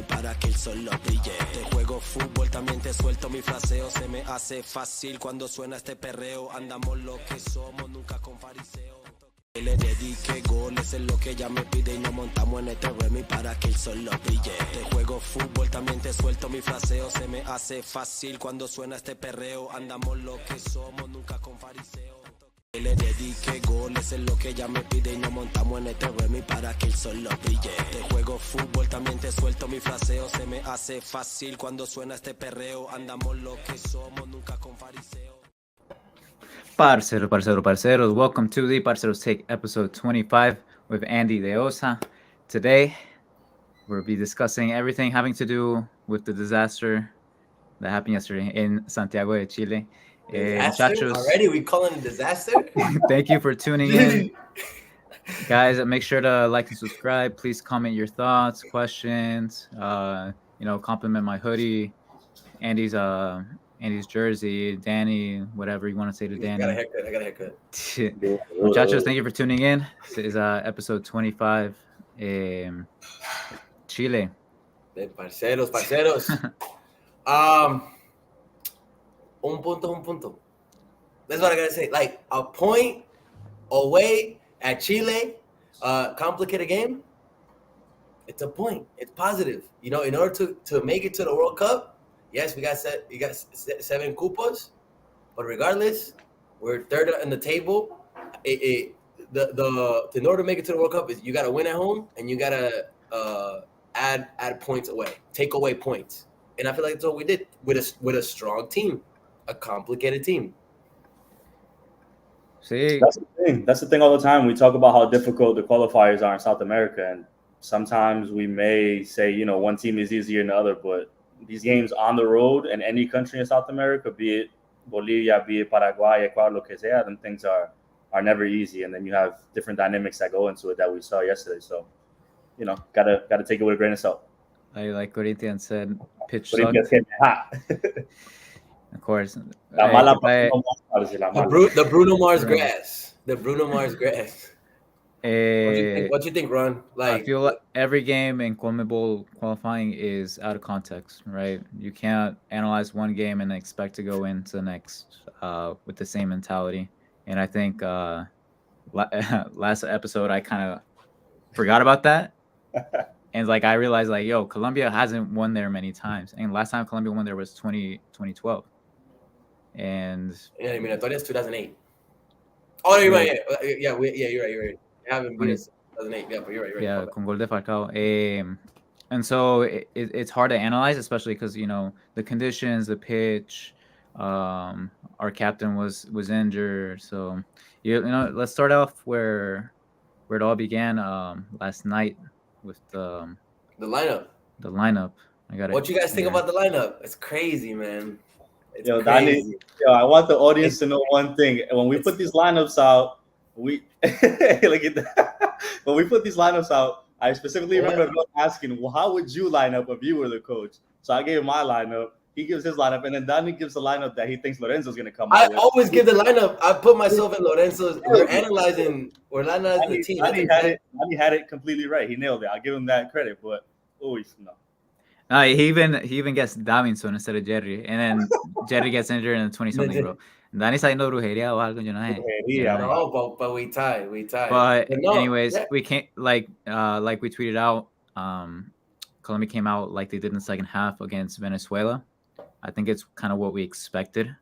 Remy para que el sol lo brille. Te juego fútbol, también te suelto mi fraseo. Se me hace fácil cuando suena este perreo. Andamos lo que somos, nunca con fariseo. Le dedique goles, es lo que ella me pide y nos montamos en este Remy para que el sol lo brille. Te juego fútbol, también te suelto mi fraseo. Se me hace fácil cuando suena este perreo. Andamos lo que somos, nunca con fariseo. Le dedique goles, es lo que ella me pide y nos montamos en este Remy para que el sol lo brille. Te juego fútbol, también te suelto mi fraseo. Se me hace fácil cuando suena este perreo. Andamos lo que somos, nunca con fariseo. Parceros. Welcome to the Parceros Take episode 25 with Andy Deossa. Today, we'll be discussing everything having to do with the disaster that happened yesterday in Santiago de Chile. Muchachos, already we calling it a disaster? Thank you for tuning in. Guys, make sure to like and subscribe. Please comment your thoughts, questions, compliment my hoodie, Andy's jersey, Danny, whatever you want to say to Danny. I got a haircut. Muchachos, thank you for tuning in. This is episode 25. Chile. Parceros. Un punto. That's what I gotta say. Like a point away at Chile, complicated game. It's a point. It's positive. You know, in order to make it to the World Cup, yes, we got 7 cupos, but regardless, we're third in the table. In order to make it to the World Cup, is you got to win at home and you got to add points away, take away points, and I feel like that's what we did with a strong team, a complicated team. See, that's the thing all the time. We talk about how difficult the qualifiers are in South America, and sometimes we may say, one team is easier than the other, but these games on the road in any country in South America, be it Bolivia, be it Paraguay, Ecuador, lo que sea, then things are never easy. And then you have different dynamics that go into it that we saw yesterday. So, gotta take it with a grain of salt. Like Corinthians said, pitch Corinthians getting hot. Of course. The Bruno Mars grass. The Bruno Mars grass. What you think, Ron? I feel like every game in CONMEBOL qualifying is out of context, right? You can't analyze one game and expect to go into the next with the same mentality. And I think last episode I kind of forgot about that. And I realized Colombia hasn't won there many times. And last time Colombia won there was 2012. And yeah, eliminatorias 2008. Oh, you're right. Yeah, you're right. Haven't been 2008. Yeah, but you're right. Yeah, con gol de Falcao. And so it's hard to analyze, especially because the conditions, the pitch. Our captain was injured, so let's start off where it all began last night with the lineup. The lineup. What you guys think about the lineup? It's crazy, man. It's crazy. Danny, I want the audience to know one thing. When we put these lineups out, look at that. When we put these lineups out, I specifically remember asking, well, how would you line up if you were the coach? So I gave my lineup. He gives his lineup, and then Danny gives the lineup that he thinks Lorenzo's going to come out with. I always give the lineup. I put myself in Lorenzo's. We're analyzing the team. Danny had it completely right. He nailed it. I'll give him that credit, but no. He even gets Davinson instead of Jerry, and then Jerry gets injured in the 20-something, bro. Danny saliendo brujería o algo, yo no sé. No, but we tied. But anyways, we can't like we tweeted out. Colombia came out like they did in the second half against Venezuela. I think it's kind of what we expected.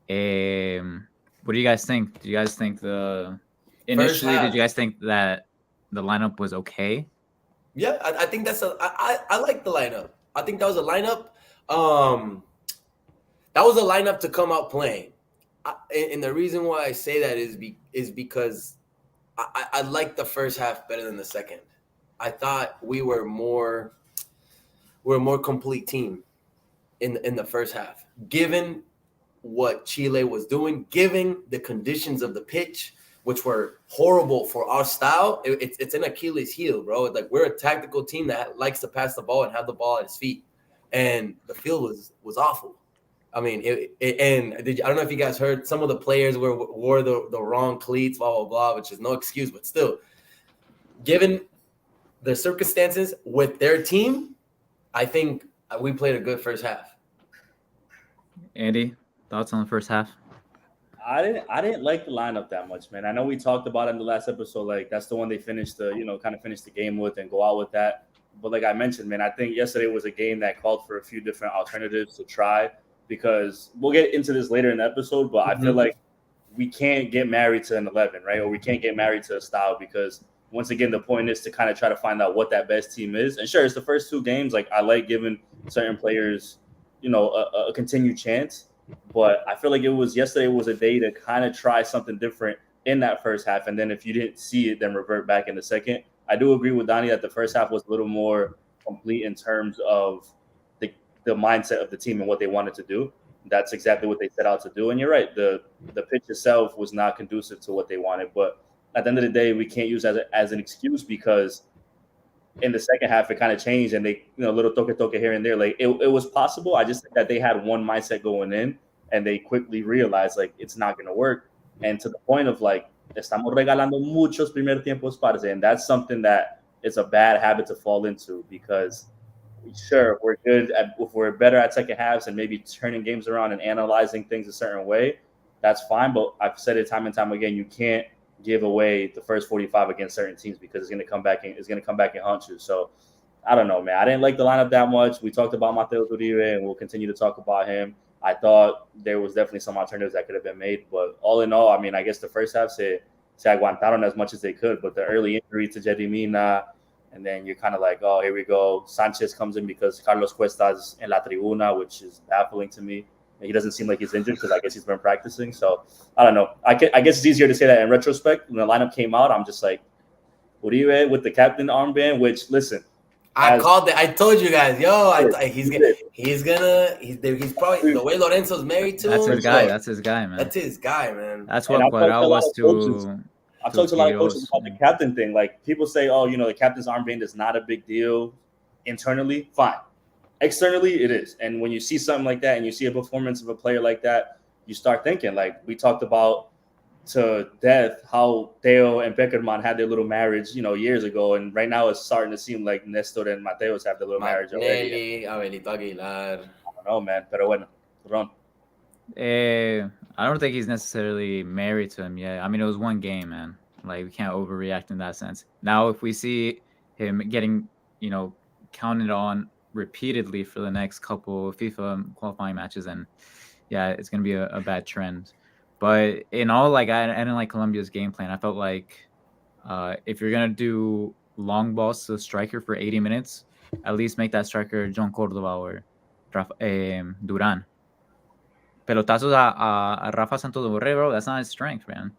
What do you guys think? Do you guys think did you guys think that the lineup was okay? Yeah, I think I like the lineup. I think that was a lineup. That was a lineup to come out playing. And the reason why I say that is because I like the first half better than the second. I thought we were a more complete team in the first half, given what Chile was doing, given the conditions of the pitch, which were horrible for our style. It's an Achilles heel, bro. Like, we're a tactical team that likes to pass the ball and have the ball at his feet, and the field was awful. I mean, I don't know if you guys heard, some of the players wore the wrong cleats, blah, blah, blah, which is no excuse, but still, given the circumstances with their team, I think we played a good first half. Andy, thoughts on the first half? I didn't like the lineup that much, man. I know we talked about it in the last episode. Like that's the one they finished kind of finish the game with and go out with that. But like I mentioned, man, I think yesterday was a game that called for a few different alternatives to try because we'll get into this later in the episode. But I feel like we can't get married to an 11, right? Or we can't get married to a style because once again, the point is to kind of try to find out what that best team is. And sure, it's the first 2 games. Like I like giving certain players, a continued chance. But I feel like yesterday was a day to kind of try something different in that first half. And then if you didn't see it, then revert back in the second. I do agree with Donnie that the first half was a little more complete in terms of the mindset of the team and what they wanted to do. That's exactly what they set out to do. And you're right, the pitch itself was not conducive to what they wanted. But at the end of the day, we can't use it as an excuse because in the second half, it kind of changed and they, little toque here and there. Like it was possible. I just think that they had one mindset going in and they quickly realized like it's not going to work. And to the point of like, estamos regalando muchos primer tiempos, parce. And that's something that is a bad habit to fall into because sure, if we're better at second halves and maybe turning games around and analyzing things a certain way, that's fine. But I've said it time and time again, you can't give away the first 45 against certain teams because it's going to come back and haunt you. So I don't know, man. I didn't like the lineup that much. We talked about Mateo Uribe and we'll continue to talk about him. I thought there was definitely some alternatives that could have been made, but all in all, I mean, I guess the first half se aguantaron as much as they could, but the early injury to Jerry Mina, and then you're kind of like, oh, here we go. Sanchez comes in because Carlos Cuesta's in la tribuna, which is baffling to me. He doesn't seem like he's injured because I guess he's been practicing. So I don't know. I guess it's easier to say that in retrospect. When the lineup came out, I'm just like, Uribe with the captain armband, which, listen. I called it. I told you guys, he's probably the way Lorenzo's married to That's him. His guy. That's his guy, man. That's his guy, man. That's what Guarao was to. I've talked to a lot of coaches about the captain thing. Like people say, oh, the captain's armband is not a big deal internally. Fine. Externally, it is. And when you see something like that and you see a performance of a player like that, you start thinking, like we talked about to death, how Theo and Beckerman had their little marriage, years ago. And right now it's starting to seem like Nestor and Mateos have their little marriage already. Abelito Aguilar. I don't know, man. Pero bueno, Ron. I don't think he's necessarily married to him yet. I mean, it was one game, man. Like, we can't overreact in that sense. Now, if we see him getting, counted on repeatedly for the next couple of FIFA qualifying matches, and yeah, it's going to be a bad trend. But in all, like, I didn't like Colombia's game plan. I felt like if you're going to do long balls to the striker for 80 minutes, at least make that striker John Cordova or Duran. Pelotazos a Rafa Santos Borrero, that's not his strength, man.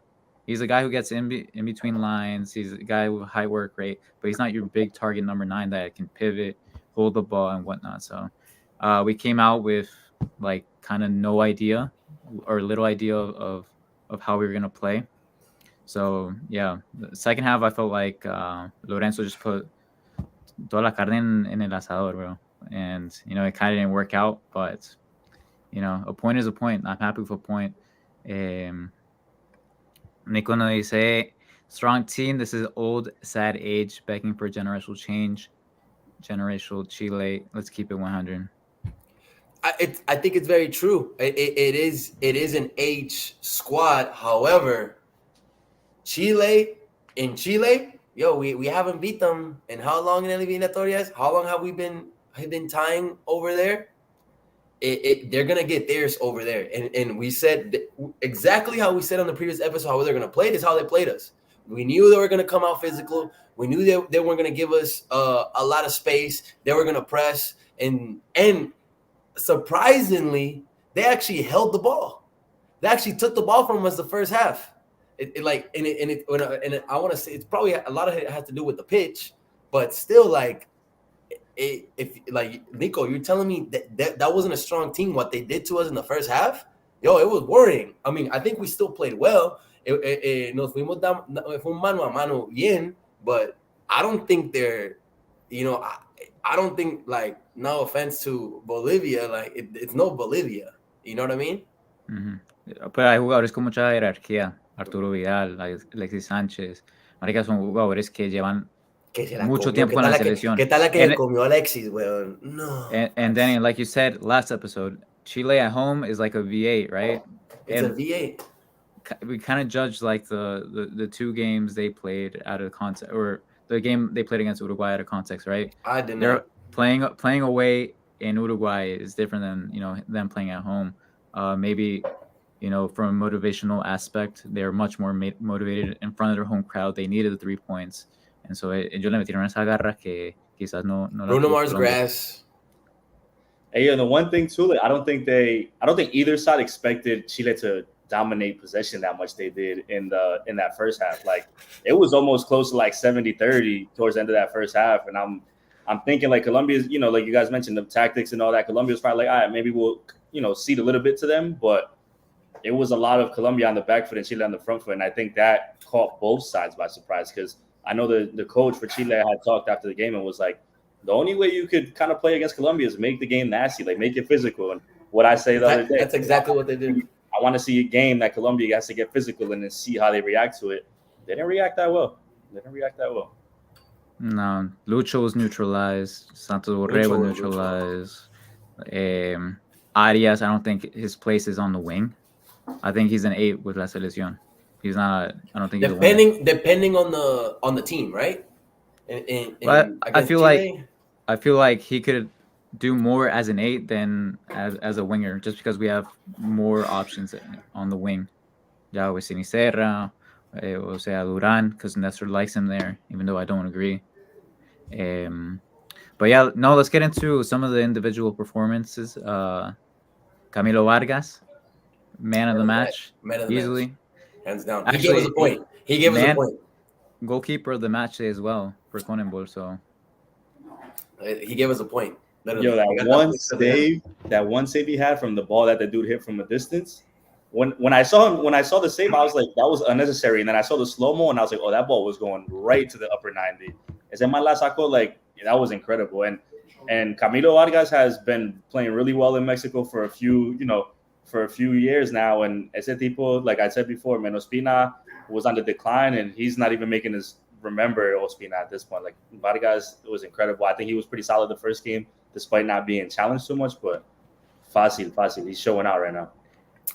He's a guy who gets in between lines. He's a guy with high work rate, but he's not your big target number 9 that can pivot, hold the ball, and whatnot. So we came out with like kind of no idea or little idea of how we were going to play. So, yeah, the second half, I felt like Lorenzo just put toda la carne en el asador, bro. And, it kind of didn't work out, but, a point is a point. I'm happy with a point. Nico nos dice, strong team. This is old, sad age, begging for generational change. Generational Chile. Let's keep it 100. I think it's very true. It is an age squad. However, Chile, we haven't beat them in how long in eliminatorias? How long have we been tying over there? They're gonna get theirs over there, and we said exactly how we said on the previous episode how they're gonna play. This is how they played us. We knew they were gonna come out physical. We knew they weren't gonna give us a lot of space. They were gonna press, and surprisingly, they actually held the ball. They actually took the ball from us the first half. I want to say it's probably a lot of it has to do with the pitch, but still, like. If like Nico, you're telling me that wasn't a strong team. What they did to us in the first half, it was worrying. I mean, I think we still played well. Nos fuimos fue un mano a mano bien, but I don't think they're, I don't think, like, no offense to Bolivia, like it's no Bolivia. You know what I mean? Mm-hmm. Pero hay jugadores con mucha jerarquía. Arturo Vidal, Alexis Sánchez, marica, son jugadores que llevan Que se la mucho comió. tiempo con la selección. ¿Qué tal la que comió Alexis, weón? No. And then, like you said last episode, Chile at home is like a V8, right? It's a V8. We kind of judged like the two games they played out of context, or the game they played against Uruguay out of context, right? I did They're not. playing away in Uruguay is different than them playing at home. Maybe from a motivational aspect, they're much more motivated in front of their home crowd. They needed the 3 points, and so ellos le metieron esa garra que quizás no Bruno Mars grass. Hey, and the one thing too, like, I don't think either side expected Chile to dominate possession that much they did in that first half. Like, it was almost close to like 70-30 towards the end of that first half, and I'm thinking like Colombia's, like you guys mentioned the tactics and all that. Colombia's probably like, all right, maybe we'll cede a little bit to them, but it was a lot of Colombia on the back foot and Chile on the front foot, and I think that caught both sides by surprise, because I know the coach for Chile had talked after the game and was like, the only way you could kind of play against Colombia is make the game nasty, like make it physical. And what I say the other day, that's exactly what they did. I want to see a game that Colombia has to get physical and then see how they react to it. They didn't react that well. No, Lucho was neutralized. Santos Borré was neutralized. Arias, I don't think his place is on the wing. I think he's an 8 with La Selección. He's not. I don't think depending on the team, right? I feel like he could do more as an 8 than as a winger, just because we have more options on the wing. Yeah, with Sinisterra, o sea, Duran, because Nestor likes him there, even though I don't agree. But yeah, no, let's get into some of the individual performances. Camilo Vargas, man of the match, easily. Hands down. He gave us a point. Goalkeeper of the match day as well for Conenbol, so he gave us a point. Yo, that one save he had from the ball that the dude hit from a distance. When I saw the save, I was like, that was unnecessary. And then I saw the slow-mo and I was like, oh, that ball was going right to the upper 90. Is that my last saco? Like, that was incredible. And Camilo Vargas has been playing really well in Mexico for a few years now. And ese tipo, like I said before, Ospina was on the decline, and he's not even making us remember Ospina at this point. Like, Vargas was incredible. I think he was pretty solid the first game, despite not being challenged too much. But fácil, he's showing out right now.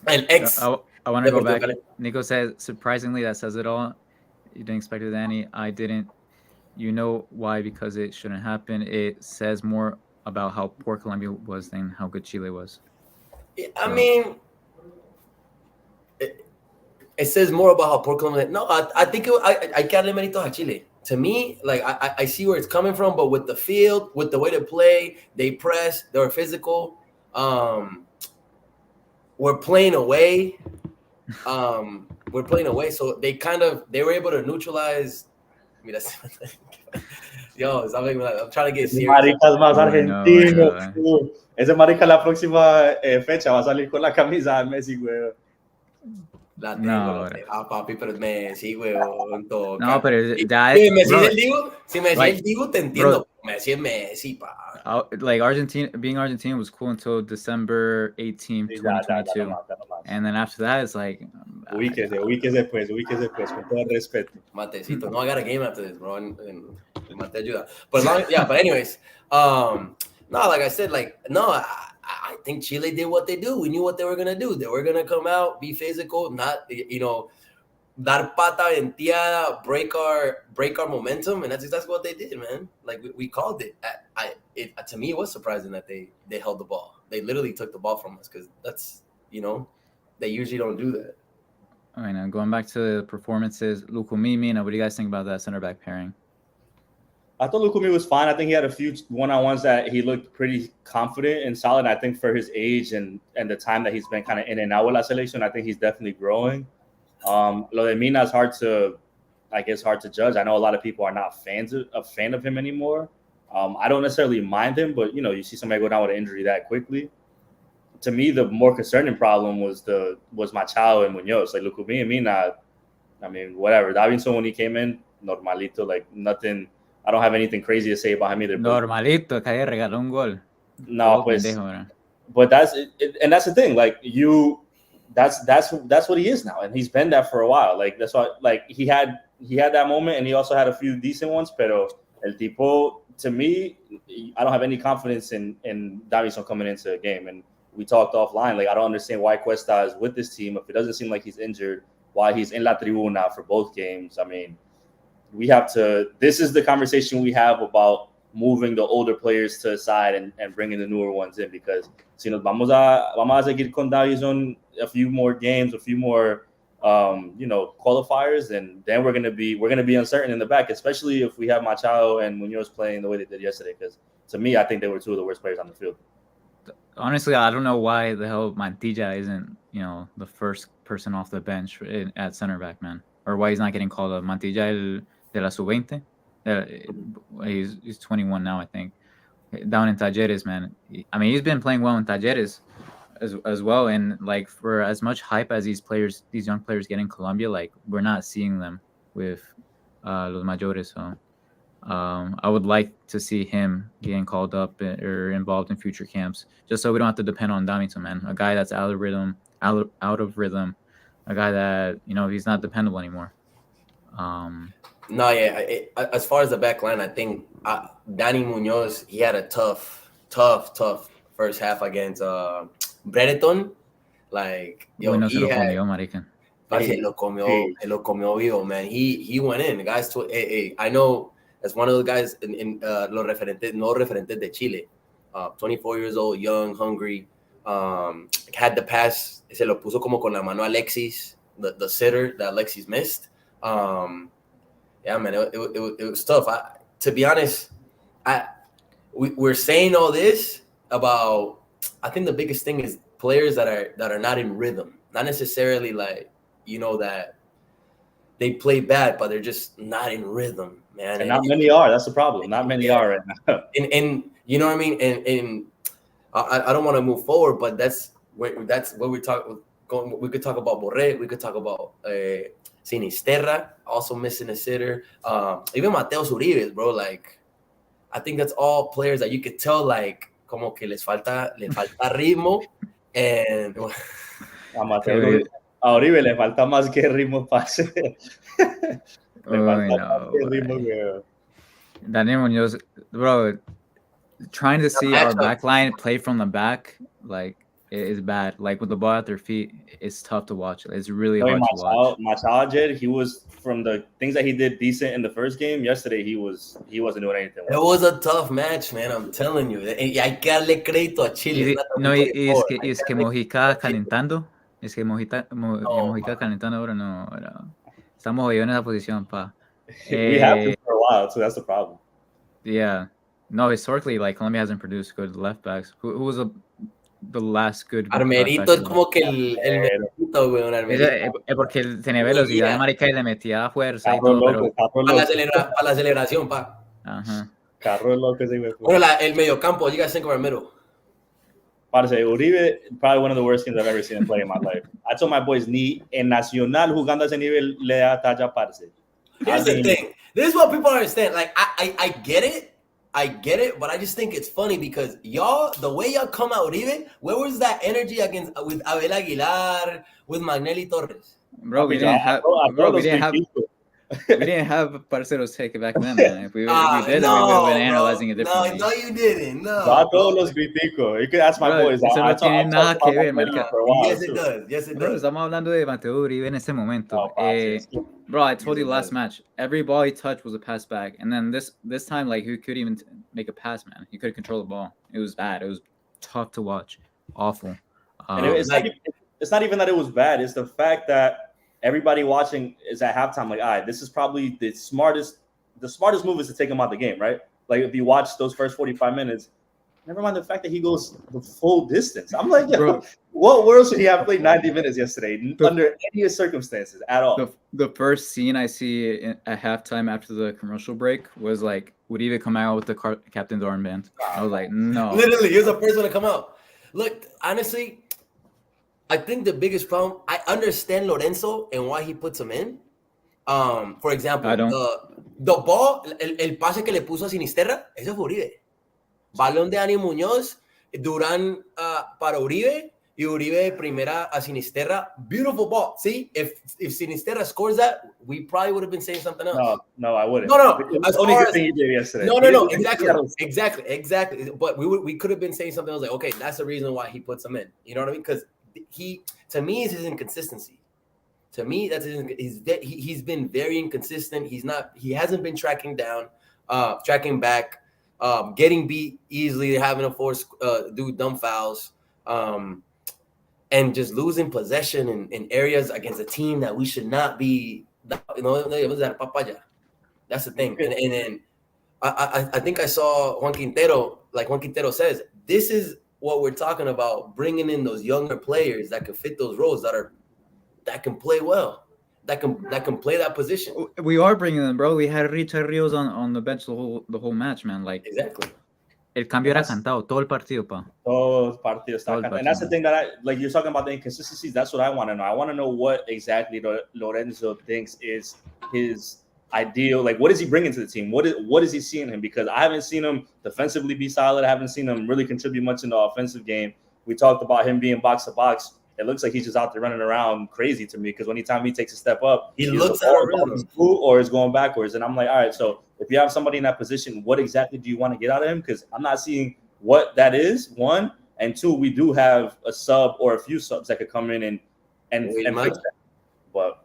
And I want to go back. Nico says, surprisingly, that says it all. You didn't expect it, Danny. I didn't. You know why? Because it shouldn't happen. It says more about how poor Colombia was than how good Chile was. I mean, it says more about how poor Colombia. No, I think I can't limit it to Chile. To me, like I see where it's coming from, but with the field, with the way they play, they press, they're physical. We're playing away. So they were able to neutralize. I mean, that's yo, I'm trying to get serious. Maricas más argentino. Ese marica la próxima fecha va a salir con la camisa de Messi, güey. La tengo, papi, pero Messi, güey. No, pero ya es. Si Messi es el Divo, te entiendo. Messi es Messi, pa. Like being Argentina was cool until December 18th, 2022. And then after that, it's like... Ubíquese después, con todo respeto. Matecito, no, I got a game after this, bro. And Mate ayuda. But anyways, no, like I said, I think Chile did what they do. We knew what they were going to do. They were going to come out, be physical, not, dar pata venteada, break our momentum, and that's exactly what they did, man. Like we called it. To me, it was surprising that they held the ball. They literally took the ball from us, because that's they usually don't do that. All right, now going back to the performances, Lukumi, now what do you guys think about that center back pairing? I thought Lukumi was fine. I think he had a few one-on-ones that he looked pretty confident and solid. I think for his age and the time that he's been kind of in and out with La Selección, I think he's definitely growing. Lo de Mina is hard to judge. I know a lot of people are not a fan of him anymore. I don't necessarily mind him, but you see somebody go down with an injury that quickly. To me, the more concerning problem was Machado and Muñoz. Like Lukumi and Mina, I mean, whatever. Davinson, when he came in, normalito, like nothing. I don't have anything crazy to say about him either. Normalito, que haya regaló un gol. No, pues, but that's it, and that's the thing. Like that's what he is now, and he's been that for a while. Like that's why, like he had that moment, and he also had a few decent ones. Pero El tipo, to me, I don't have any confidence in Davison coming into a game. And we talked offline. Like, I don't understand why Cuesta is with this team. If it doesn't seem like he's injured, why he's in La Tribuna for both games. I mean, we have to. This is the conversation we have about moving the older players to the side and bringing the newer ones in, because si nos vamos a seguir con Davison a few more games, a few more qualifiers, and then we're gonna be uncertain in the back, especially if we have Machado and Munoz playing the way they did yesterday. Because to me, I think they were two of the worst players on the field. Honestly, I don't know why the hell Mantilla isn't, the first person off the bench at center back, man, or why he's not getting called up. Mantilla de la sub-20, he's 21 now, I think, down in Talleres, man. I mean, he's been playing well in Talleres as well, and like, for as much hype as these young players get in Colombia, like, we're not seeing them with los mayores. So I would like to see him getting called up or involved in future camps, just so we don't have to depend on Davison, man. A guy that's out of rhythm, a guy that, he's not dependable anymore. As far as the back line, I think Danny Munoz, he had a tough first half against Brereton. Like, he lo comió, marica. He lo comió vivo, man. He went in. The guys, I know, as one of the guys in no referentes de Chile, 24 years old, young, hungry, had the pass, se lo puso como con la mano Alexis, the sitter that Alexis missed. Yeah, man, it was tough. To be honest, we're saying all this about, I think the biggest thing is players that are not in rhythm, not necessarily like, that they play bad, but they're just not in rhythm, man. And not many are. That's the problem. Not many are right now. And you know what I mean? And I don't want to move forward, but that's what we talk. We could talk about Borré. We could talk about Sinisterra, also missing a sitter. Even Mateus Uribe, bro. Like, I think that's all players that you could tell, like, como que le falta ritmo. And a Uribe le falta más que ritmo pase. Daniel Munoz, bro, trying to see our back line play from the back, like, it is bad. Like, with the ball at their feet, it's tough to watch. It's really hard to watch. Machado, he was, from the things that he did decent in the first game. Yesterday, he wasn't doing anything. It was a tough match, man. I'm telling you. Y hay que darle crédito a Chile. Es que Mojica calentando. Es que Mojica calentando ahora no. Estamos hoy en esa posición, pa. We have to for a while, so that's the problem. Yeah. No, historically, like, Colombia hasn't produced good left backs. Who was the last good Armerito es como que el Armerito, güey, un Armerito. Porque tenía velocidad, marica, y le metía fuerza y todo, pero... Para la celebración, pa. Ajá. Carro loco ese güey. Bueno, el mediocampo, you guys think of Armero? Parce, Uribe, probably one of the worst things I've ever seen him play in my life. I told my boys, ni en Nacional jugando a ese nivel le da talla, parce. Here's the thing. This is what people understand. Like, I get it, but I just think it's funny because y'all, the way y'all come out Uribe, where was that energy with Abel Aguilar, with Magnelli Torres? Bro, we didn't have Parceros Take back then, man. If we did, we would have been analyzing it differently. No, you didn't. No. Todos los critico. You can ask my boys. Eso no tiene nada que ver, marica. Yes, it does. Bro, estamos hablando de Mateo Uribe en ese momento. Bro, I told you last match, every ball he touched was a pass back. And then this time, like, he couldn't even make a pass, man. He couldn't control the ball. It was bad. It was tough to watch. Awful. And it's not even that it was bad. It's the fact that everybody watching is at halftime like, all right, this is probably the smartest move is to take him out the game, right? Like, if you watch those first 45 minutes, never mind the fact that he goes the full distance. I'm like, bro, what world should he have played 90 minutes yesterday under any circumstances at all? The first scene I see at halftime after the commercial break was like, would he even come out with the captain's armband? I was like, no. Literally, he was the first one to come out. Look, honestly, I think the biggest problem, I understand Lorenzo and why he puts him in. For example, the ball, el pase que le puso a Sinisterra, eso fue Uribe. Balón de Dani Muñoz, Durán para Uribe, y Uribe primera a Sinisterra. Beautiful ball. See, if Sinisterra scores that, we probably would have been saying something else. No, I wouldn't. No. As only far good as, thing he did yesterday. No. Exactly. But we could have been saying something else like, okay, that's the reason why he puts him in. You know what I mean? Because to me, it's his inconsistency. To me, that's he's been very inconsistent. He hasn't been tracking back, getting beat easily, having to force do dumb fouls. And just losing possession in areas against a team that we should not be, papaya. That's the thing. And then I think I saw Juan Quintero, like Juan Quintero says, this is what we're talking about, bringing in those younger players that can fit those roles, that can play well, that can play that position. We are bringing them, bro. We had Richard Rios on the bench the whole match, man. Like, exactly. El cambio era cantado, todo el partido, pa. Todo el partido está cantado. And that's the thing that you're talking about the inconsistencies. That's what I want to know. I want to know what exactly Lorenzo thinks is his ideal. Like, what is he bringing to the team? What is he seeing him? Because I haven't seen him defensively be solid. I haven't seen him really contribute much in the offensive game. We talked about him being box to box. It looks like he's just out there running around crazy to me, because anytime he takes a step up, he looks out of rhythm or is going backwards. And I'm like, all right, so if you have somebody in that position, what exactly do you want to get out of him? Because I'm not seeing what that is, one. And two, we do have a sub or a few subs that could come in and fix that. But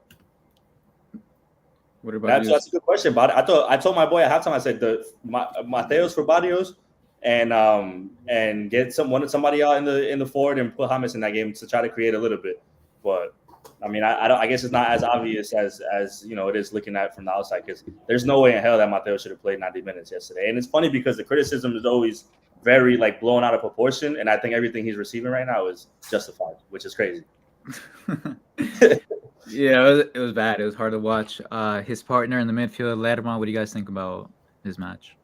what about that's a good question. But I told my boy at halftime, I said Mateos for Barrios and get somebody out in the forward and put James in that game to try to create a little bit. But I mean, I guess it's not as obvious as it is looking at from the outside, because there's no way in hell that Mateo should have played 90 minutes yesterday. And it's funny because the criticism is always very blown out of proportion, and I think everything he's receiving right now is justified, which is crazy. Yeah, it was bad. It was hard to watch. His partner in the midfield, Lerma, what do you guys think about his match?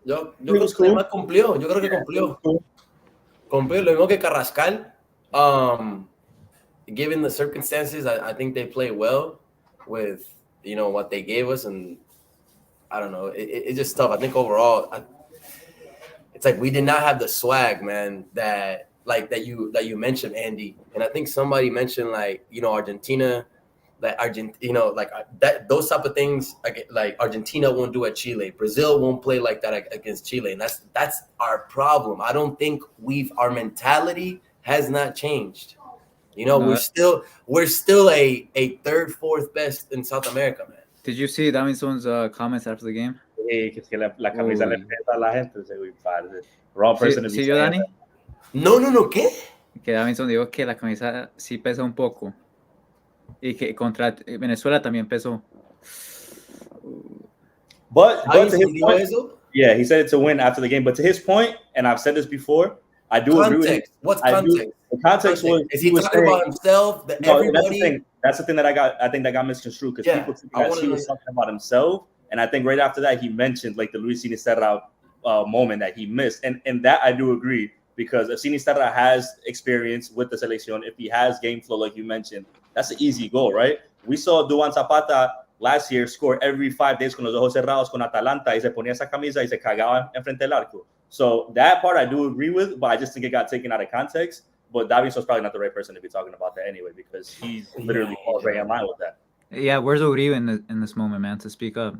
Yo creo que Lerma cumplió. Yo creo que cumplió. Cumplió lo mismo que Carrascal. Given the circumstances, I think they play well with what they gave us, and I don't know. It's just tough. I think overall, it's like we did not have the swag, man. That you mentioned, Andy, and I think somebody mentioned Argentina, those type of things like Argentina won't do at Chile. Brazil won't play like that against Chile, and that's our problem. I don't think our mentality has not changed. We're still a third, fourth best in South America, man. Did you see Davinson's comments after the game? Que la camisa le pesa a la gente. Wrong person to be saying Dani? No, ¿qué? Que Davinson dijo que la camisa sí pesa un poco. Y que contra Venezuela también pesó. But to his point, yeah, he said it to win after the game. But to his point, and I've said this before, I do agree with him. What's context? The context was he talking about himself? Everybody. That's the thing that I think that got misconstrued, because people think that he was talking about himself, and I think right after that he mentioned the Luis Sinisterra moment that he missed, and that I do agree, because if Sinisterra has experience with the selección, if he has game flow like you mentioned, that's an easy goal, right? We saw Duan Zapata last year score every 5 days con los ojos cerrados con Atalanta, y se ponía esa camisa y se cagaba enfrente del arco. So that part I do agree with, but I just think it got taken out of context. But Davinson's probably not the right person to be talking about that anyway, because he's literally right in line with that. Yeah, where's Uribe in this moment, man, to speak up?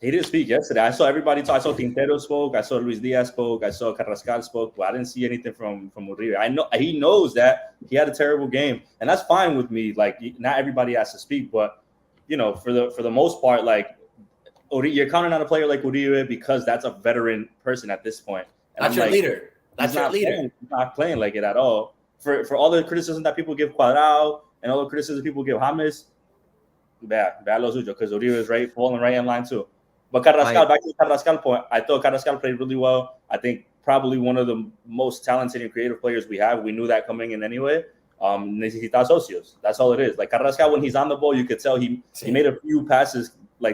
He didn't speak yesterday. I saw everybody talk. I saw Quintero spoke. I saw Luis Diaz spoke. I saw Carrascal spoke. But I didn't see anything from Uribe. I know he knows that he had a terrible game, and that's fine with me. Not everybody has to speak, but for the most part, Uribe, you're counting on a player like Uribe because that's a veteran person at this point. And that's your leader. That's your leader. He's not playing like it at all. For all the criticism that people give Cuadrado and all the criticism people give James, bad lo suyo, because Uribe is falling right in line too. But Carrascal, back to the Carrascal point, I thought Carrascal played really well. I think probably one of the most talented and creative players we have. We knew that coming in anyway. Necesita socios. That's all it is. Carrascal, when he's on the ball, you could tell he made a few passes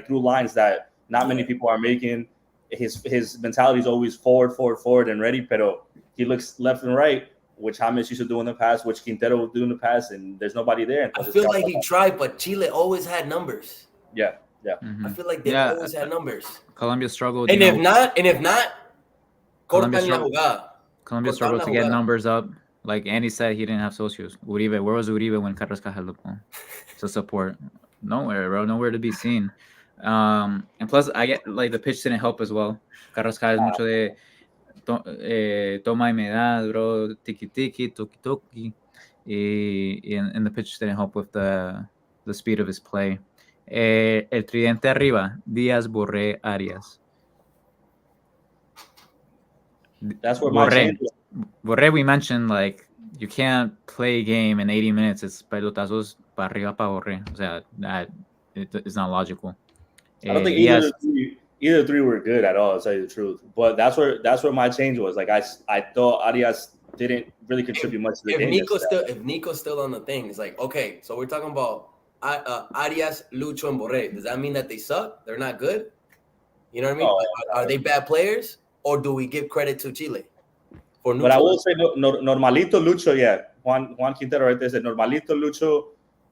through lines that not many people are making. His mentality is always forward and ready, pero he looks left and right, which James used to do in the past, which Quintero would do in the past, and there's nobody there. I feel like he tried, but Chile always had numbers. Yeah. Mm-hmm. I feel like they always had numbers. Colombia struggled. If not, Colombia struggled to get numbers up. Like Andy said, he didn't have socios. Uribe, where was Uribe when Carrascal had the ball to support? Nowhere, bro. Nowhere to be seen. And plus, I get like the pitch didn't help as well. Carrascal es mucho de toma y me da, bro. Tiki tiki, toki toki. And the pitch didn't help with the speed of his play. El tridente arriba, Díaz, Borré, Arias. That's where my change was. Borré, we mentioned, like, you can't play a game in 80 minutes. It's pelotazos para arriba para Borré. O sea, that it's not logical. I don't think either three were good at all, to tell you the truth. But that's where my change was. Like I thought Arias didn't really contribute much to the game. If Nico's still on the thing, it's like, okay, so we're talking about Arias, Lucho, and Borré. Does that mean that they suck? They're not good? You know what I mean? Oh, are they bad players? Or do we give credit to Chile? But I will say, Normalito Lucho, yeah. Juan Quintero right there said, Normalito Lucho,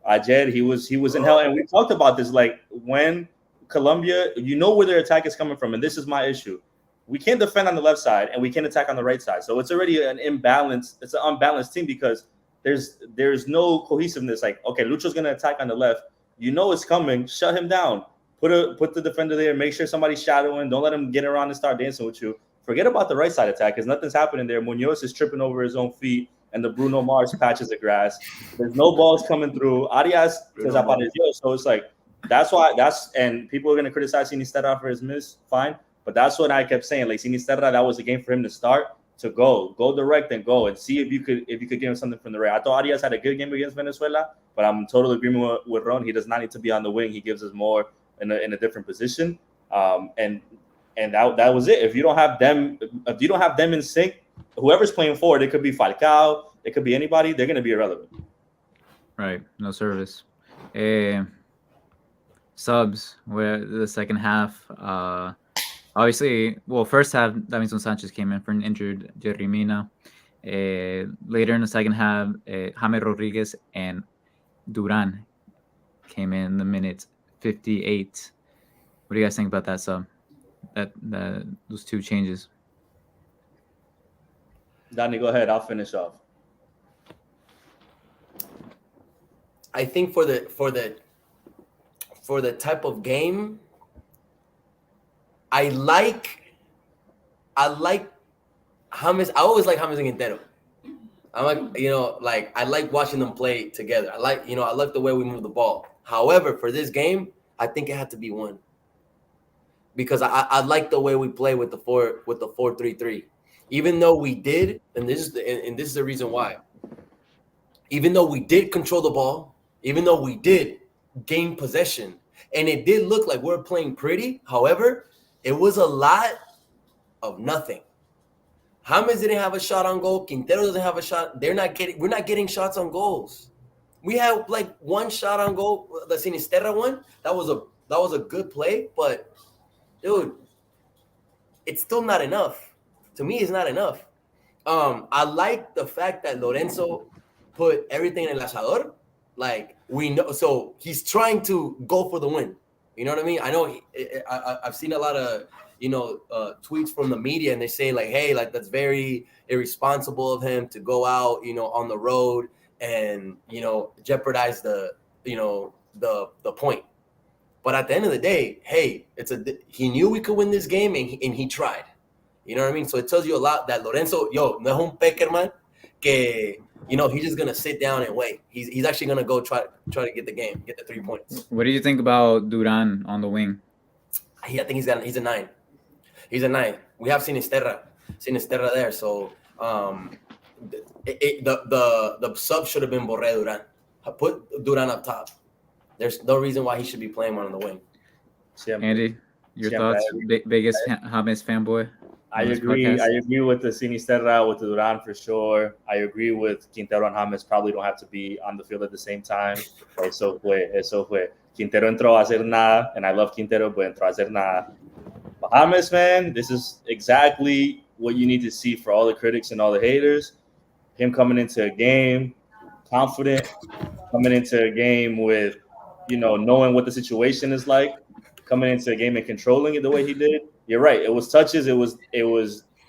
ayer, he was in hell. And we talked about this, like, when Colombia, you know where their attack is coming from, and this is my issue. We can't defend on the left side, and we can't attack on the right side. So it's already an imbalance. It's an unbalanced team because there's no cohesiveness. Like, okay, Lucho's going to attack on the left. You know it's coming. Shut him down. Put the defender there. Make sure somebody's shadowing. Don't let him get around and start dancing with you. Forget about the right side attack because nothing's happening there. Munoz is tripping over his own feet, and the Bruno Mars patches of grass. There's no balls coming through. Arias desapareció. So it's like, and people are going to criticize Sinisterra for his miss. Fine. But that's what I kept saying. Like, Sinisterra, that was a game for him to start, to go direct and go and see if you could give him something from the right. I thought Arias had a good game against Venezuela, but I'm in total agreement with Ron. He does not need to be on the wing. He gives us more in a different position. And that was it. If you don't have them in sync, whoever's playing forward, it could be Falcao, it could be anybody, they're going to be irrelevant. Right. No service. Subs where the second half, obviously, well, first half, Davinson Sanchez came in for an injured Jerry Mina. Later in the second half, Jaime Rodriguez and Duran came in the minute 58. What do you guys think about that sub? That those two changes. Danny, go ahead. I'll finish off. I think for the type of game, I like James. I always like James and Quintero. I like watching them play together. I like the way we move the ball. However, for this game, I think it had to be one. Because I like the way we play with the 4-3-3. Even though we did, and this is the reason why. Even though we did control the ball, even though we did gain possession, and it did look like we're playing pretty, however, it was a lot of nothing. James didn't have a shot on goal. Quintero doesn't have a shot. We're not getting shots on goals. We have like one shot on goal, the Sinisterra one. That was a good play, but dude, it's still not enough. To me, it's not enough. I like the fact that Lorenzo put everything in el asador. Like, we know, so he's trying to go for the win. You know what I mean? I know I've seen a lot of tweets from the media, and they say like, hey, like that's very irresponsible of him to go out, on the road and jeopardize the point. But at the end of the day, hey, he knew we could win this game, and he tried. You know what I mean? So it tells you a lot that Lorenzo, no es un Peckerman, que he's just gonna sit down and wait. He's actually gonna go try to get the game, get the 3 points. What do you think about Duran on the wing? I think he's a 9. He's a 9. We have Sinisterra there. So the sub should have been Borré Duran. Put Duran up top. There's no reason why he should be playing one on the wing. Andy, your thoughts? Biggest James fanboy? I agree with the Sinisterra, with the Duran for sure. I agree with Quintero and James probably don't have to be on the field at the same time. Eso fue. Quintero entró a hacer nada, and I love Quintero, but entró a hacer nada. But James, man, this is exactly what you need to see for all the critics and all the haters. Him coming into a game confident, coming into a game with, knowing what the situation is like, coming into a game and controlling it the way he did. You're right. It was touches. It was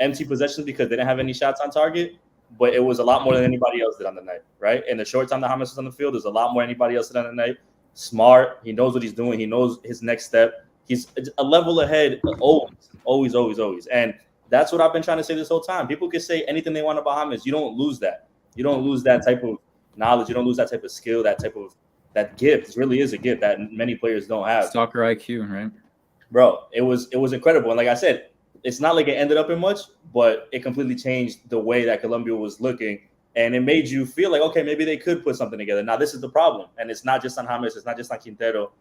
empty possessions because they didn't have any shots on target. but it was a lot more than anybody else did on the night, right? In the short time that James was on the field, there's a lot more anybody else did on the night. Smart. He knows what he's doing. He knows his next step. He's a level ahead always. And that's what I've been trying to say this whole time. People can say anything they want about James. You don't lose that. You don't lose that type of knowledge. You don't lose that type of skill, that gift. It really is a gift that many players don't have. Soccer IQ, right? Bro, it was incredible. And like I said, it's not like it ended up in much, but it completely changed the way that Colombia was looking. And it made you feel like, okay, maybe they could put something together. Now, this is the problem. And it's not just on James. It's not just on Quintero.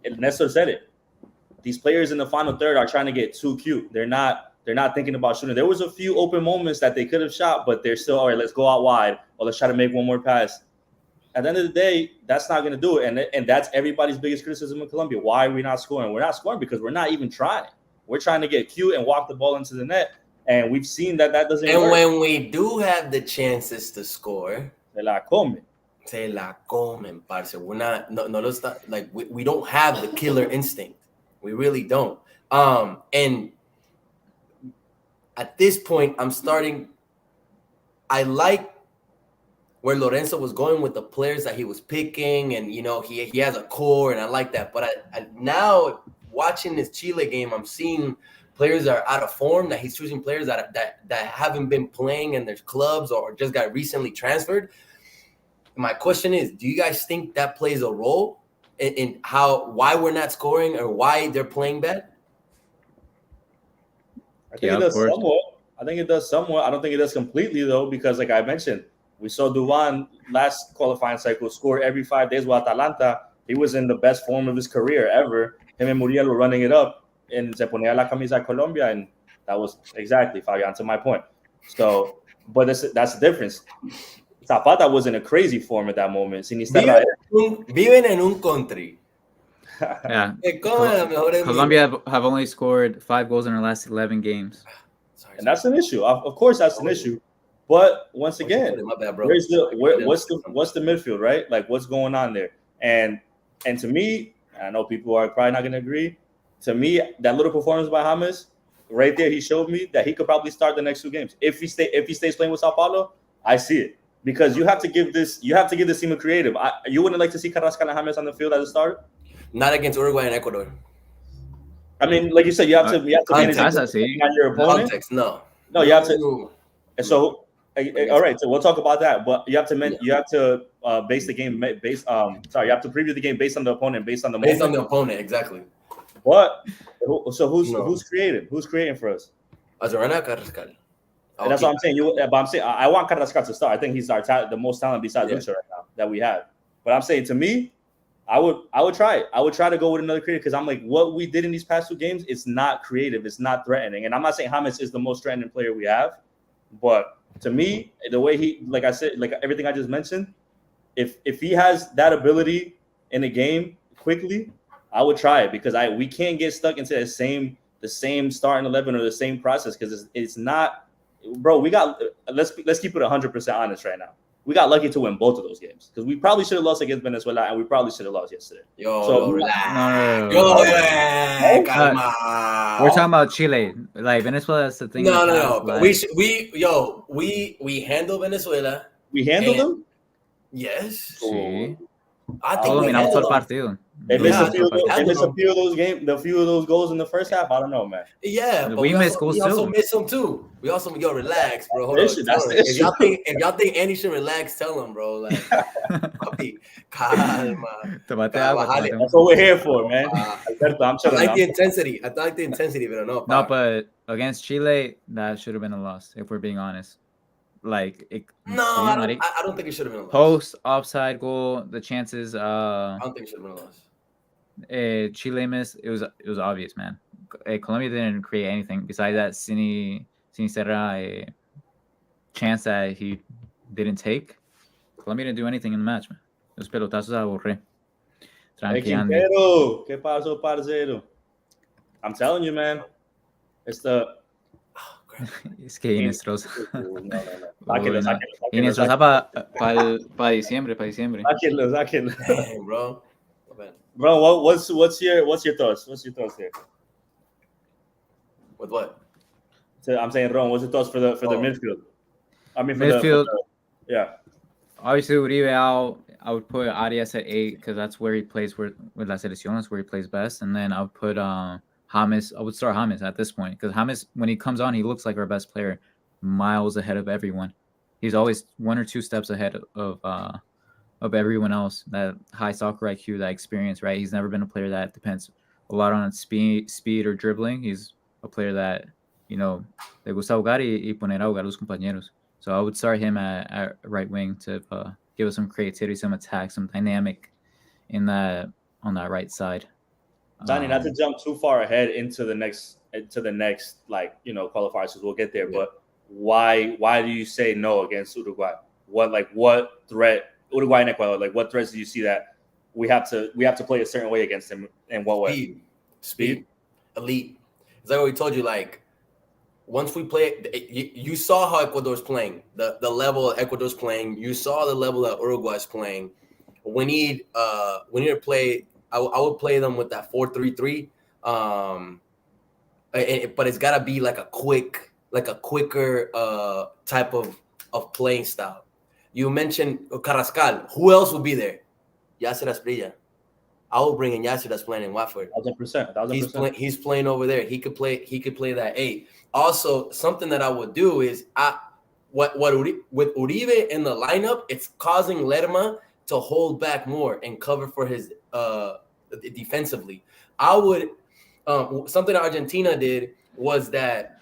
Nestor said it. These players in the final third are trying to get too cute. They're not thinking about shooting. There was a few open moments that they could have shot, but they're still, all right, let's go out wide or let's try to make one more pass. At the end of the day, that's not going to do it. And that's everybody's biggest criticism of Colombia. Why are we not scoring? We're not scoring because we're not even trying. We're trying to get cute and walk the ball into the net. And we've seen that doesn't work. And when we do have the chances to score, se la comen. Se la comen, parce. We're not, we don't have the killer instinct. We really don't. And at this point, I like where Lorenzo was going with the players that he was picking, and he has a core, and I like that. But I now watching this Chile game, I'm seeing players that are out of form. That he's choosing players that haven't been playing in their clubs or just got recently transferred. My question is, do you guys think that plays a role in why we're not scoring or why they're playing bad? I think it does somewhat. I don't think it does completely, though, because like I mentioned, we saw Duvan last qualifying cycle score every 5 days with Atalanta. He was in the best form of his career ever. Him and Muriel were running it up, and se ponía la camisa de Colombia, and that was exactly, Fabian, to my point. So, but that's the difference. Zapata was in a crazy form at that moment. Viven en un country. Yeah. Colombia have only scored 5 goals in their last 11 games. And that's an issue. Of course, that's an issue. But once again, what's the midfield, right? Like, what's going on there? And to me, I know people are probably not going to agree. To me, that little performance by James, right there, he showed me that he could probably start the next 2 games. If he stays playing with Sao Paulo, I see it. Because you have to give this team a creative. You wouldn't like to see Carrascal and James on the field as a starter? Not against Uruguay and Ecuador. I mean, like you said, you have to manage on your opponent. Context, no, you have to. And so, all right, so we'll talk about that. But you have to base the game based. You have to preview the game based on the opponent, based on the opponent, exactly. But so who's creating? Who's creating for us? Azorana, Carrascal. And that's what I'm saying. I want Carrascal to start. I think he's the most talented besides Lucha right now that we have. But I'm saying, to me, I would try it. I would try to go with another creative because I'm like, what we did in these past 2 games, it's not creative. It's not threatening. And I'm not saying James is the most threatening player we have, but to me, the way he, like I said, like everything I just mentioned, if he has that ability in the game quickly, I would try it because we can't get stuck into the same starting 11 or the same process because it's not. Bro, let's keep it 100% honest right now. We got lucky to win both of those games because we probably should have lost against Venezuela and we probably should have lost yesterday. We're talking about Chile. Like Venezuela, that's the thing. No. Like, we handle Venezuela. We handled them? Yes. Sí. I think we handled them. Partido. They missed a few of those games, a few of those goals in the first half. I don't know, man. Yeah, but we missed goals too. We also missed them too. We also relax, bro. Hold on. If y'all think Andy should relax, tell him, bro. Like, papi, calma. That's what we're here for, man. I'm I like the intensity. I like the intensity, but no. No, but against Chile, that should have been a loss. If we're being honest. Like I don't think it should have been a loss. Post offside goal, the chances. I don't think it should have been a loss. Chile missed. It was obvious, man. Colombia didn't create anything besides that Sinisterra chance that he didn't take. Colombia didn't do anything in the match, man. Los pelotazos a borré. Tranquilo. ¿Qué pasó, parcero? I'm telling you, man. It's the. Es que Inestrosa. No. Inestrosa para diciembre. Sáquenlo. Bro, what's your thoughts? What's your thoughts there? With what? So I'm saying, Ron, what's your thoughts for the midfield? I mean, midfield. Yeah. Obviously, Uribe out. I would put Arias at 8 because that's where he plays with La Selección. That's where he plays best. And then I would put James. I would start James at this point because James, when he comes on, he looks like our best player, miles ahead of everyone. He's always 1 or 2 steps ahead of everyone else. That high soccer IQ, that experience, right? He's never been a player that depends a lot on speed or dribbling. He's a player that, you know, le gusta jugar y poner a jugar a los compañeros. So I would start him at right wing to give us some creativity, some attack, some dynamic on that right side. Johnny, not to jump too far ahead into the next like, you know, qualifiers, because we'll get there. Yeah. But why do you say no against Uruguay? What threat, Uruguay and Ecuador, like what threats do you see that we have to play a certain way against them? In what way? Speed, elite. It's like what we told you, like once we play, you saw how Ecuador's playing, the level Ecuador's playing. You saw the level that Uruguay's playing. We need to play. I would play them with that 4-3-3. But it's gotta be like a quicker type of playing style. You mentioned Carrascal. Who else would be there? Yasser Asprilla. I will bring in Yasser that's playing in Watford. 1,000%. He's playing over there. He could play that 8. Also, something that I would do is with Uribe in the lineup, it's causing Lerma to hold back more and cover for his defensively. I would something that Argentina did was that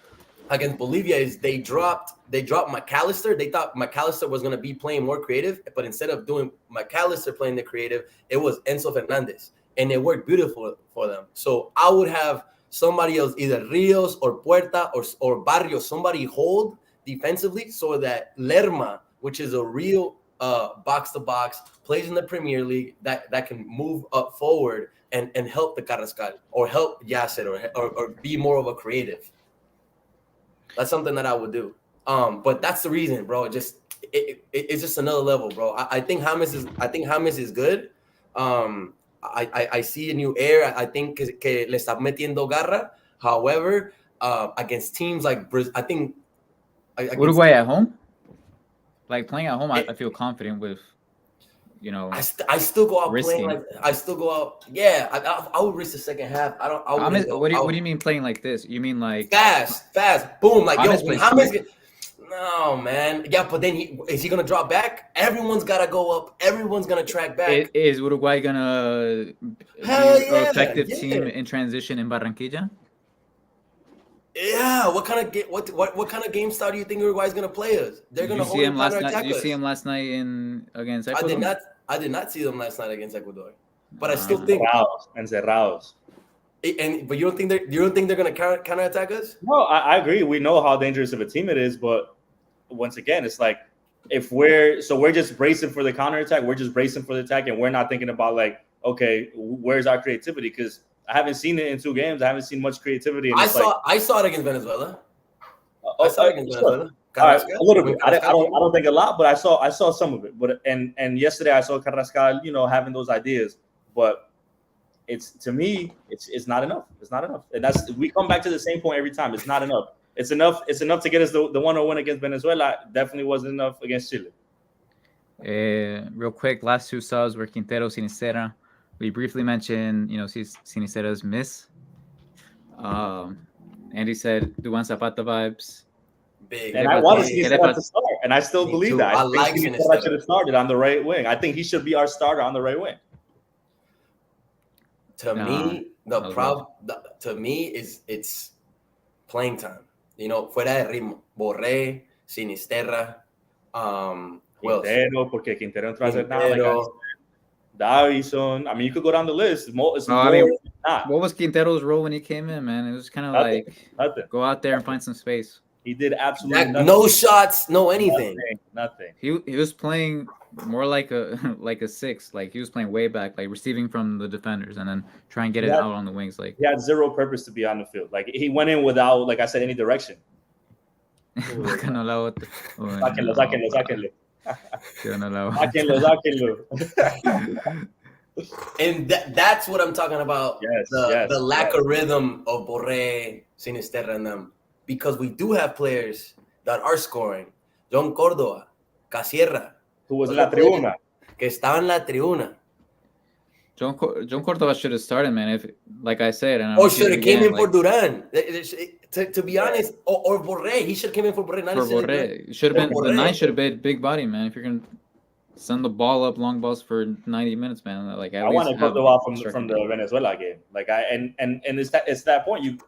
against Bolivia is they dropped McAllister. They thought McAllister was going to be playing more creative, but instead of doing McAllister playing the creative, it was Enzo Fernandez, and it worked beautiful for them. So I would have somebody else, either Rios or Puerta or Barrios, somebody hold defensively so that Lerma, which is a real box to box, plays in the Premier League that can move up forward and help the Carrascal or help Yasser or be more of a creative. That's something that I would do. But that's the reason, bro. It's just another level, bro. I think James is good. I see a new air. I think que le está metiendo garra. However, against teams like Brazil, I think Uruguay at home, like playing at home, I feel confident with, you know. I still go out risking. playing. I still go out. Yeah, I would risk the second half. What do you mean playing like this? You mean like fast, boom, like James no, man. Yeah, but then is he gonna drop back? Everyone's gotta go up. Everyone's gonna track back. Is Uruguay gonna be an effective team in transition in Barranquilla? Yeah. What kind of game style do you think Uruguay's gonna play us? They're gonna hold and counterattack us. Did you see him last night against Ecuador? I did not see them last night against Ecuador. But I still think encerrados. But you don't think they're gonna counterattack us? No, I agree. We know how dangerous of a team it is, but once again, it's like we're just bracing for the counterattack, we're just bracing for the attack, and we're not thinking about like, okay, where's our creativity? Because I haven't seen it in 2 games. I haven't seen much creativity. And I saw it against Venezuela. Venezuela. All right, a little bit. I don't think a lot, but I saw some of it. But and yesterday I saw Carrascal, you know, having those ideas, but to me, it's not enough. It's not enough. And we come back to the same point every time. It's not enough. It's enough to get us the 1-0 win against Venezuela. Definitely wasn't enough against Chile. Real quick, last 2 subs were Quintero, Sinisterra. We briefly mentioned, you know, Sinisterra's miss. Andy said Duan Zapata vibes. Big. And I want to see Sinisterra to start, and I still believe that. I like Sinisterra should have started on the right wing. I think he should be our starter on the right wing. To me, the problem to me is it's playing time. You know, fuera de ritmo. Borré, Sinisterra, Quintero, porque Quintero entró a hacer nada. Davison. I mean, you could go down the list. What was Quintero's role when he came in, man? It was kind of nothing. Go out there and find some space. He did absolutely nothing. No shots, no anything. Nothing. He was playing more like a 6. Like he was playing way back, like receiving from the defenders and then try and get it out on the wings. Like he had zero purpose to be on the field. Like he went in without, like I said, any direction. Sáquenlo. And that's what I'm talking about. The lack of rhythm of Borré, Sinisterra, and them. Because we do have players that are scoring. John Córdoba, Casierra. Who was in la tribuna. Que estaba en la tribuna. John Córdoba should have started, man. If, like I said, and or should have came in for Duran. To be honest, or Borré. He should have came in for Borré. For Borré, should have been the 9 should have been big body, man. If you're gonna send the ball up long balls for 90 minutes, man. Like I want to Córdoba from the Venezuela game. Like and it's that point.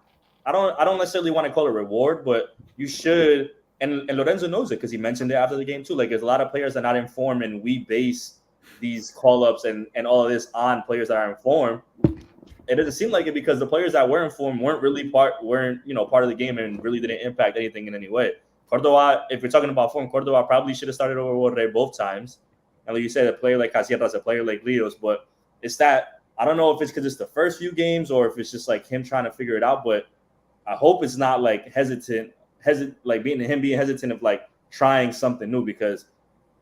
I don't necessarily want to call it reward, but you should. And Lorenzo knows it because he mentioned it after the game too. Like there's a lot of players that are not informed, and we base these call-ups and all of this on players that are informed. It doesn't seem like it because the players that were informed weren't part of the game and really didn't impact anything in any way. Córdoba, if you're talking about form, Córdoba probably should have started over Borré both times. And like you said, a player like Casierras, a player like Rios, but it's that I don't know if it's because it's the first few games or if it's just like him trying to figure it out. But I hope it's not like being hesitant of like trying something new, because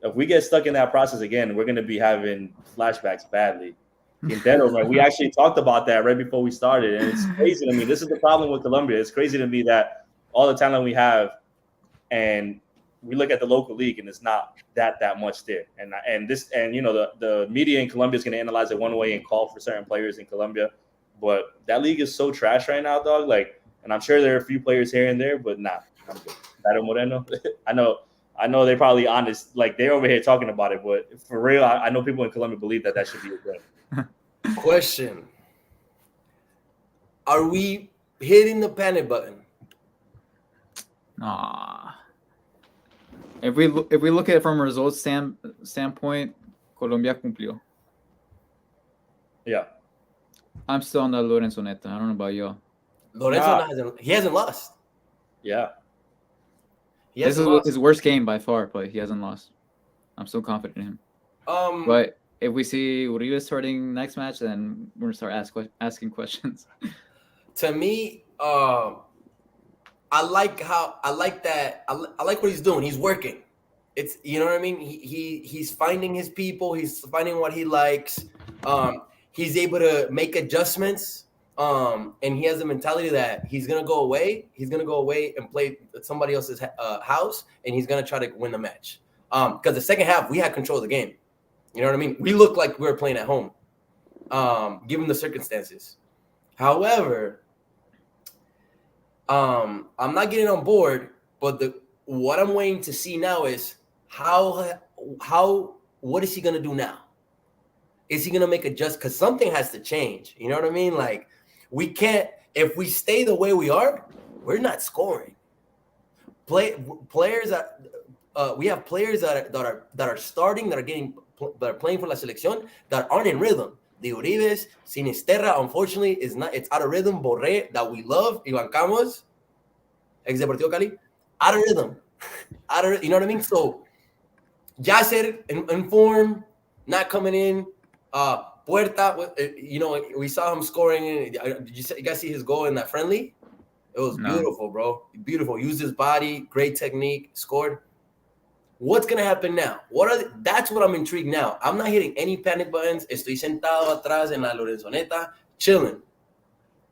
if we get stuck in that process again, we're going to be having flashbacks badly. Quintero, man, we actually talked about that right before we started, and it's crazy to me. This is the problem with Colombia. It's crazy to me that all the talent we have, and we look at the local league, and it's not that much there. And the media in Colombia is going to analyze it one way and call for certain players in Colombia, but that league is so trash right now, dog. Like, and I'm sure there are a few players here and there, but nah, I'm good. Dario Moreno, I know they're probably honest, like they're over here talking about it, but for real, I know people in Colombia believe that should be a good. Question: are we hitting the panic button? If we look at it from a results standpoint, Colombia cumplió. Yeah. I'm still on the Lorenzo Neta. I don't know about y'all. Lorenzo hasn't lost. Yeah. This is his worst game by far, but he hasn't lost. I'm still confident in him. But if we see Uribe starting next match, then we're gonna start asking questions. To me, I like what he's doing. He's working. It's, you know what I mean? He's finding his people. He's finding what he likes. He's able to make adjustments. And he has the mentality that he's gonna go away. He's gonna go away and play at somebody else's house, and he's gonna try to win the match. Because the second half we had control of the game. You know what I mean? We looked like we were playing at home, given the circumstances. However, I'm not getting on board. But what I'm waiting to see now is what is he gonna do now? Is he gonna make adjust? Because something has to change. You know what I mean? Like, we can't, if we stay the way we are, we're not scoring. Players that we have players that are starting, that are playing for La Selección, that aren't in rhythm. The Uribes, Sinisterra, unfortunately, it's out of rhythm. Borré, that we love, Iván Campos, ex Deportivo Cali, out of rhythm. You know what I mean? So, Yasser in form, not coming in. Puerta, we saw him scoring. Did you guys see his goal in that friendly? It was beautiful, bro. Beautiful. Used his body, great technique, scored. What's gonna happen now? That's what I'm intrigued now. I'm not hitting any panic buttons. Estoy sentado atrás en la Lorenzoneta, chilling.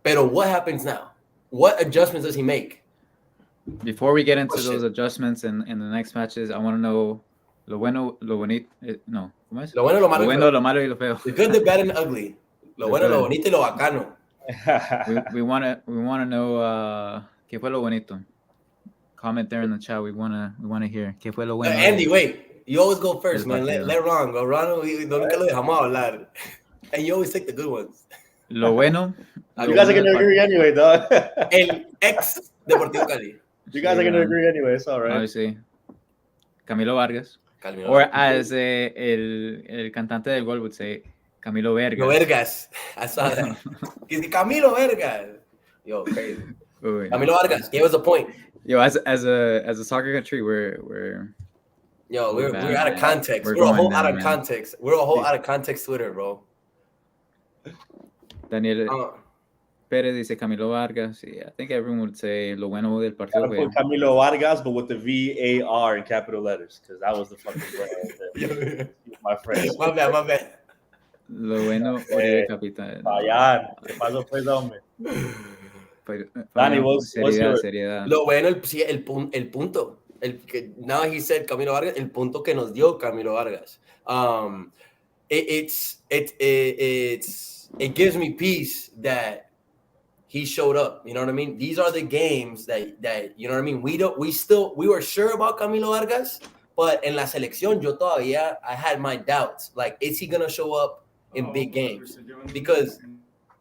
Pero what happens now? What adjustments does he make? Before we get into those adjustments in the next matches, I want to know lo bueno, lo bonito. No. ¿Cómo es? Lo bueno, lo malo, lo malo y lo feo. The good, the bad, and the ugly. Lo bueno, lo bonito y lo bacano. we want to know qué fue lo bonito. Comment there in the chat. We want to hear qué fue lo bueno. Andy, wait. You always go first, man. Let Ron go. Ron, nunca lo dejamos hablar. And you always take the good ones. Lo bueno. You guys are going to agree anyway, dog. El ex Deportivo Cali. You guys are going to agree anyway. It's all right. Obviously. Camilo Vargas. Or as el cantante del gol would say, Camilo Vergas. No, Vergas. I saw that. Camilo Vergas. Yo, crazy. Camilo Vargas gave us a point. Yo, as a soccer country, we're out of context. We're a whole out of context. We're a whole out of context Twitter, bro. Daniel Pérez dice Camilo Vargas. Yeah, I think everyone would say lo bueno del partido. Put Camilo Vargas, but with the VAR in capital letters, because that was the fucking brand. My friend. My bad. Lo bueno del capitán. Fayan, ¿qué pasó pues, hombre? Dani, what's your... Lo bueno, el punto. Now he said Camilo Vargas, el punto que nos dio Camilo Vargas. It gives me peace that he showed up. You know what I mean? These are the games that you know what I mean. We were sure about Camilo Vargas, but en la selección I had my doubts. Like, is he gonna show up in big games? Because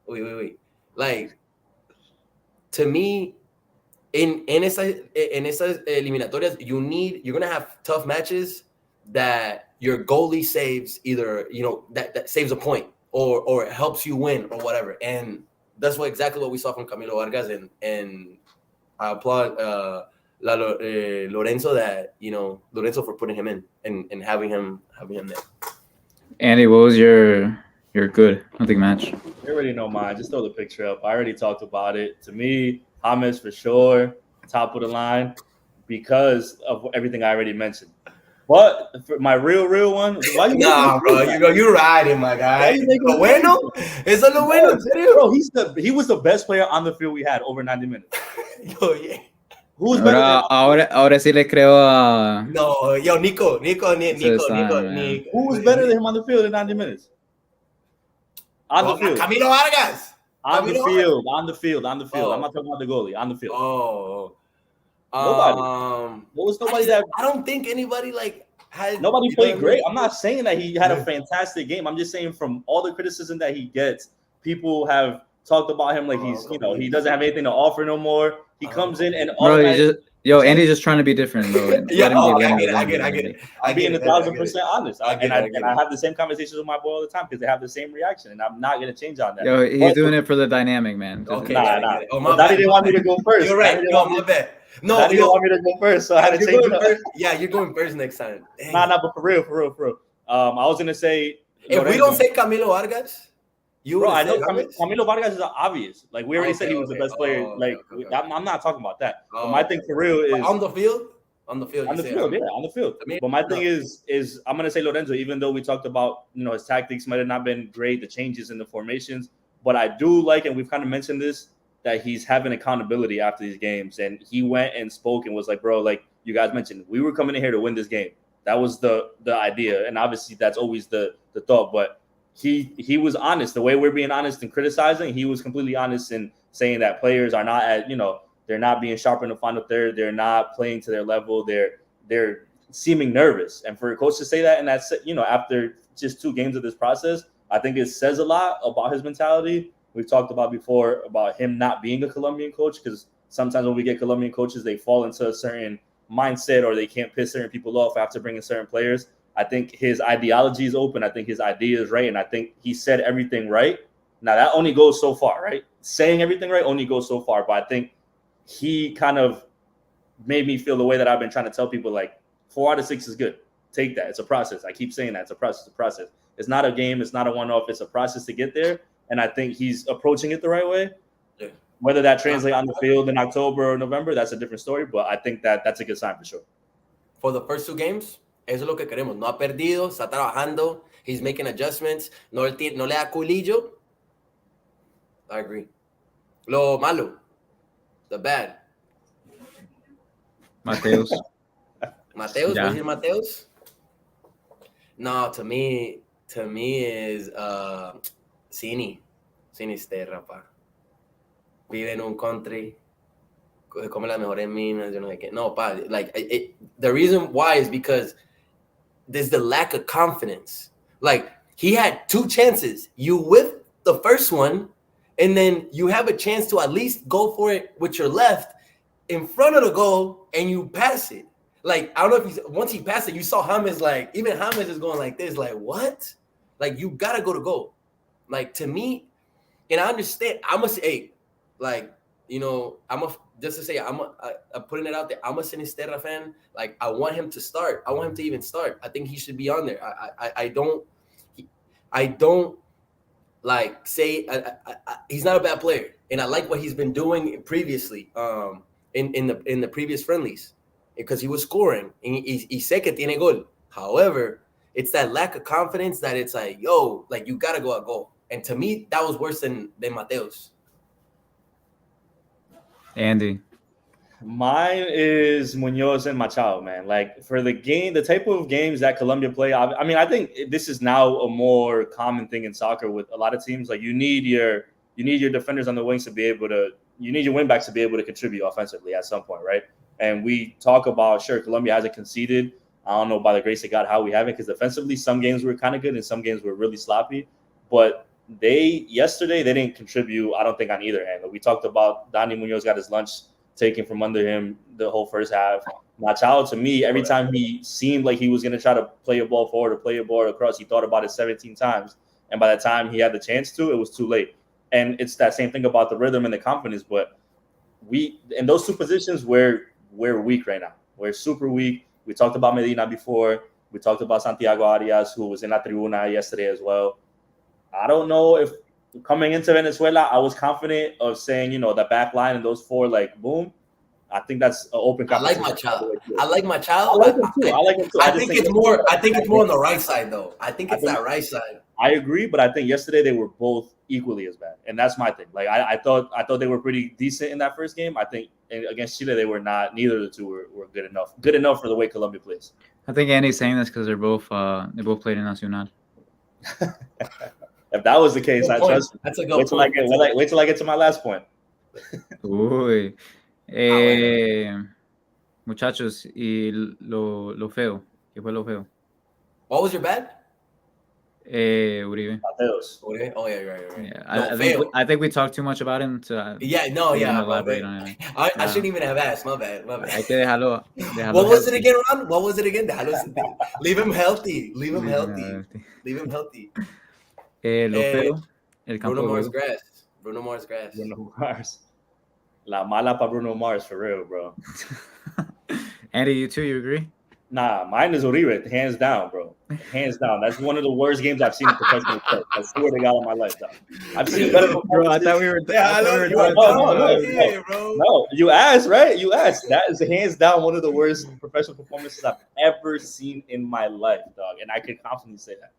wait. Like, to me, in esas eliminatorias, you're gonna have tough matches that your goalie saves, either that saves a point or helps you win or whatever, and that's exactly what we saw from Camilo Vargas, and I applaud Lorenzo Lorenzo for putting him in and having him there. Andy, what was your good hunting match? You already know mine. Just throw the picture up. I already talked about it. To me, James for sure, top of the line, because of everything I already mentioned. But for my real one, why you bro, you're riding, my guy. Lo bueno, eso es lo bueno, en serio. Bro, he was the best player on the field we had over 90 minutes. Yo, yeah. Who's better? Ahora sí le creo a. No, yo, Nico. Who was better than him on the field in 90 minutes? On the field. Camilo Vargas. On the field. I'm not talking about the goalie. On the field. Nobody. What was nobody that? I don't think anybody had. Nobody played great. I'm not saying that he had a fantastic game. I'm just saying from all the criticism that he gets, people have talked about him like he's, he doesn't have anything to offer no more. He comes in and all. Andy's just trying to be different, bro. I get it. I'm being 1,000% honest. I have the same conversations with my boy all the time because they have the same reaction, and I'm not gonna change on that. Yo, he's doing it for the dynamic, man. Okay. Nah. Daddy didn't want me to go first. You're right. My bad. No, Daddy didn't want me to go first, so I had to change it up. Yeah, you're going first next time. Dang. Nah, but for real. I was gonna say if we don't say Camilo Vargas. I know Camilo Vargas is obvious. Like, we already said he was the best player. I'm not talking about that. But my thing for real is on the field. On the field. But my thing is I'm gonna say Lorenzo. Even though we talked about his tactics might have not been great, the changes in the formations, but I do like, and we've kind of mentioned this, that he's having accountability after these games, and he went and spoke and was like, bro, like you guys mentioned, we were coming in here to win this game. That was the idea, and obviously that's always the thought, but. He was honest. The way we're being honest and criticizing, he was completely honest in saying that players are not they're not being sharp in the final third. They're not playing to their level. They're seeming nervous. And for a coach to say that, and that's after just 2 games of this process, I think it says a lot about his mentality. We've talked about before about him not being a Colombian coach, because sometimes when we get Colombian coaches, they fall into a certain mindset or they can't piss certain people off after bringing certain players. I think his ideology is open. I think his idea is right. And I think he said everything right. Now, that only goes so far, right? Saying everything right only goes so far. But I think he kind of made me feel the way that I've been trying to tell people, like 4 out of 6 is good. Take that. It's a process. I keep saying that. It's a process. It's not a game. It's not a one-off. It's a process to get there. And I think he's approaching it the right way. Yeah. Whether that translates on the field in October or November, that's a different story. But I think that's a good sign for sure. For the first 2 games, eso es lo que queremos. No ha perdido, está trabajando. He's making adjustments. No le da culillo. I agree. Lo malo. The bad. Mateos. Mateos? Yeah. What is Mateos? No, to me is Sinisterra, pa. Vive en un country. Come las mejores minas. Yo no sé qué. No, pa. The reason why is because there's the lack of confidence. Like, he had 2 chances. You whiff the first one, and then you have a chance to at least go for it with your left in front of the goal, and you pass it. Like, I don't know if once he passed it, you saw James, even James is going like this, like, what? Like, you gotta go to goal. Like, to me, and I understand, I'm putting it out there. I'm a Sinisterra fan. Like, I want him to start. I want him to even start. I think he should be on there. I don't say he's not a bad player, and I like what he's been doing previously. In the previous friendlies, because he was scoring. And y sé que tiene gol. However, it's that lack of confidence that it's like, yo, like, you gotta go at goal. And to me, that was worse than Mateos. Andy. Mine is Munoz and Machado, man. Like for the game, the type of games that Colombia play. I mean, I think this is now a more common thing in soccer with a lot of teams. Like you need your defenders on the wings to be able to. You need your wingbacks to be able to contribute offensively at some point, right? And we talk about sure Colombia hasn't conceded. I don't know by the grace of God how we haven't, because defensively some games were kind of good and some games were really sloppy. But yesterday they didn't contribute. I don't think on either end. We talked about Dani Munoz got his lunch taken from under him the whole first half. Machado, to me, every time he seemed like he was going to try to play a ball forward or play a ball across, he thought about it 17 times. And by the time he had the chance to, it was too late. And it's that same thing about the rhythm and the confidence. But we, in those two positions, we're weak right now. We're super weak. We talked about Medina before. We talked about Santiago Arias, who was in La Tribuna yesterday as well. I don't know if coming into Venezuela, I was confident of saying, the back line and those four, like, boom. I think that's an open competition. I like Machado. I like him too. I think it's more on the right side, though. I think it's that right side. I agree, but I think yesterday they were both equally as bad, and that's my thing. Like I thought they were pretty decent in that first game. I think against Chile they were not. Neither of the two were good enough. Good enough for the way Colombia plays. I think Andy's saying this because they both played in Nacional. If that was the case, I trust. That's a good wait till I get to my last point. Uy. Muchachos, y lo feo. ¿Qué fue lo feo? What was your bad? Uribe. Mateos. Uribe? Oh, yeah, right. Yeah, I think we talked too much about him. Elaborate on it. I shouldn't even have asked. My bad. Hay que dejarlo what was it again, Ron? What was it again? Leave him healthy. Lo feo. El campo Bruno Mars grass. Bruno Mars. La mala pa Bruno Mars, for real, bro. Andy, you too? You agree? Nah, mine is Uribe, hands down, bro. Hands down. That's one of the worst games I've seen in professional play. I swear to God on my life, dog. I've seen better. Bro, I thought we were. No, you asked, right? You asked. That is hands down one of the worst professional performances I've ever seen in my life, dog. And I can confidently say that.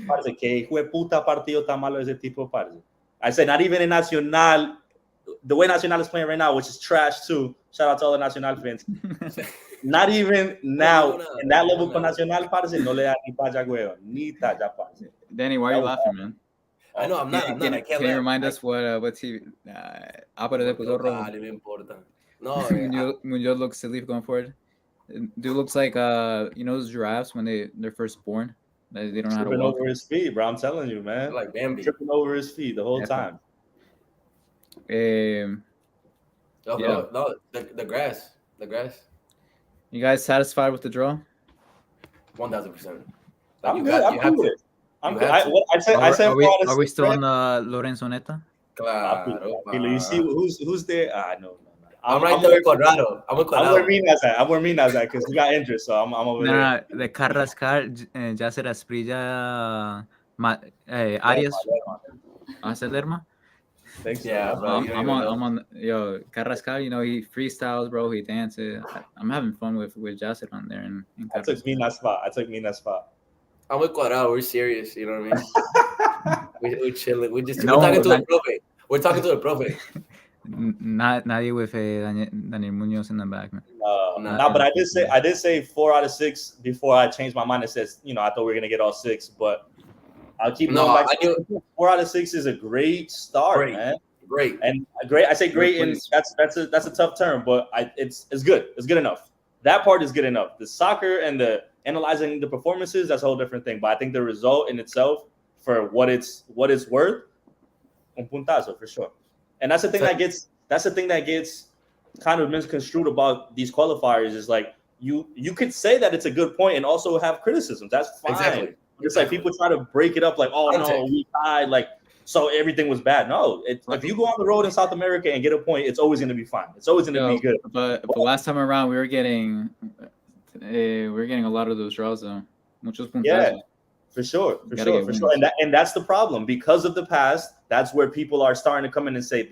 Parce, que hijo de puta partido tan malo ese tipo, parce. I said, not even in Nacional. The way Nacional is playing right now, which is trash too. Shout out to all the Nacional fans. Not even now in that level for Nacional, parce, no le da ni pa Jagüeo, ni ta ya, parce. Danny, why are you laughing, man? I know I'm not. Can you remind us what TV? Apare de color rojo. No, Munoz looks silly going forward. Dude looks like those giraffes when they're first born. They don't know how to walk. Tripping over his feet, bro. I'm telling you, man. Like Bambi. Tripping over his feet the whole time. The grass. You guys satisfied with the draw? 1000%. I'm good. I'm good. Are we still on Lorenzo Neta? Claro. You see who's there? No. I'm right there with Cuadrado. I'm with Cuadrado. I'm where Mina's at because he got injured, so I'm over there. No, de Carrascal, Yasser Asprilla, Arias, Lerma. Thanks. Yeah, bro. I'm on. Carrascal. He freestyles, bro. He dances. I'm having fun with Yasser on there. And I took Mina's spot. I'm with Cuadrado. We're serious. You know what I mean? We're chilling. We're talking to a profe. We're talking to a profe. Nadie with Daniel Munoz in the back, man. No, but I did say 4 out of 6 before I changed my mind. It says, I thought we were gonna get all 6, but I'll keep going back. 4 out of 6 is a great start, man. Great. And great. I say great, and that's a tough term, but it's good. It's good enough. That part is good enough. The soccer and the analyzing the performances, that's a whole different thing. But I think the result in itself, for what it's worth, un puntazo for sure. And that's the thing that gets kind of misconstrued about these qualifiers is like you could say that it's a good point and also have criticisms. That's fine. Exactly. It's like people try to break it up like, oh no, we tied, like so everything was bad. No, if you go on the road in South America and get a point, it's always going to be fine. It's always going to be good. But last time around, we were getting a lot of those draws though. Muchos puntos. Yeah, for sure. And that's the problem because of the past. That's where people are starting to come in and say,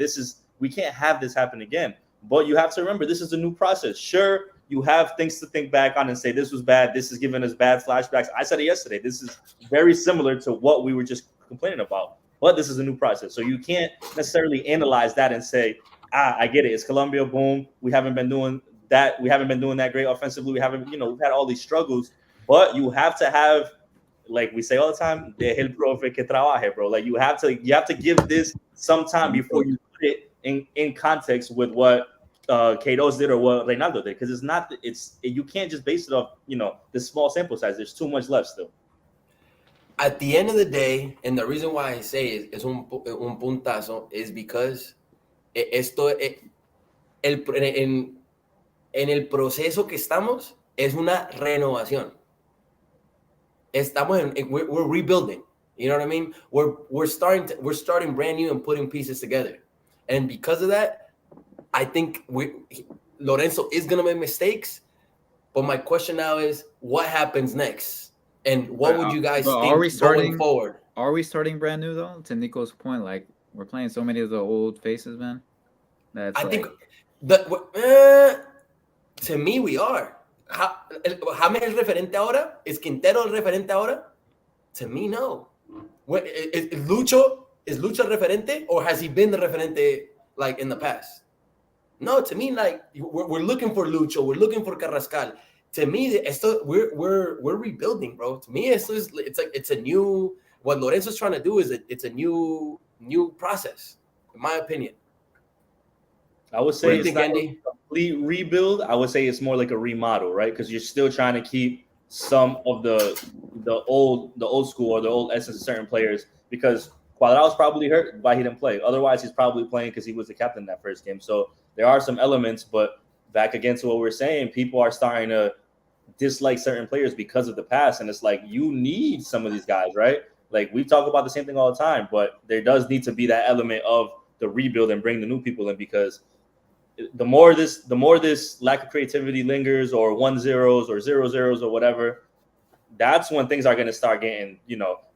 we can't have this happen again. But you have to remember, this is a new process. Sure, you have things to think back on and say, this was bad. This is giving us bad flashbacks. I said it yesterday. This is very similar to what we were just complaining about. But this is a new process. So you can't necessarily analyze that and say, I get it. It's Colombia. Boom. We haven't been doing that. We haven't been doing that great offensively. We haven't, we've had all these struggles. But you have to have, like we say all the time, deje el profe que trabaje, bro. Like you have to give this some time before you put it in context with what Queiroz did or what Reynaldo did, because you can't just base it off this small sample size. There's too much left still. At the end of the day, and the reason why I say es un puntazo is because en el proceso que estamos es una renovación. We're rebuilding. You know what I mean? We're starting brand new and putting pieces together. And because of that, I think Lorenzo is gonna make mistakes. But my question now is, what happens next? And what would you guys think going forward? Are we starting brand new though? To Nico's point, like we're playing so many of the old faces, man. Think to me we are. James es referente ahora? ¿Es Quintero el referente ahora? To me, no. Is Lucho referente, or has he been the referente like in the past? No, to me, like we're looking for Lucho, we're looking for Carrascal. To me, we're rebuilding, bro. To me, it's a new. What Lorenzo's trying to do is it's a new process, in my opinion. I would say it's not a complete rebuild. I would say it's more like a remodel, right? Because you're still trying to keep some of the old school or the old essence of certain players. Because Cuadrado's probably hurt, why he didn't play. Otherwise, he's probably playing because he was the captain in that first game. So there are some elements, but back again to what we're saying, people are starting to dislike certain players because of the past, and it's like you need some of these guys, right? Like we talk about the same thing all the time, but there does need to be that element of the rebuild and bring the new people in, because the more this lack of creativity lingers, or 1-0s or 0-0s or whatever, that's when things are going to start getting,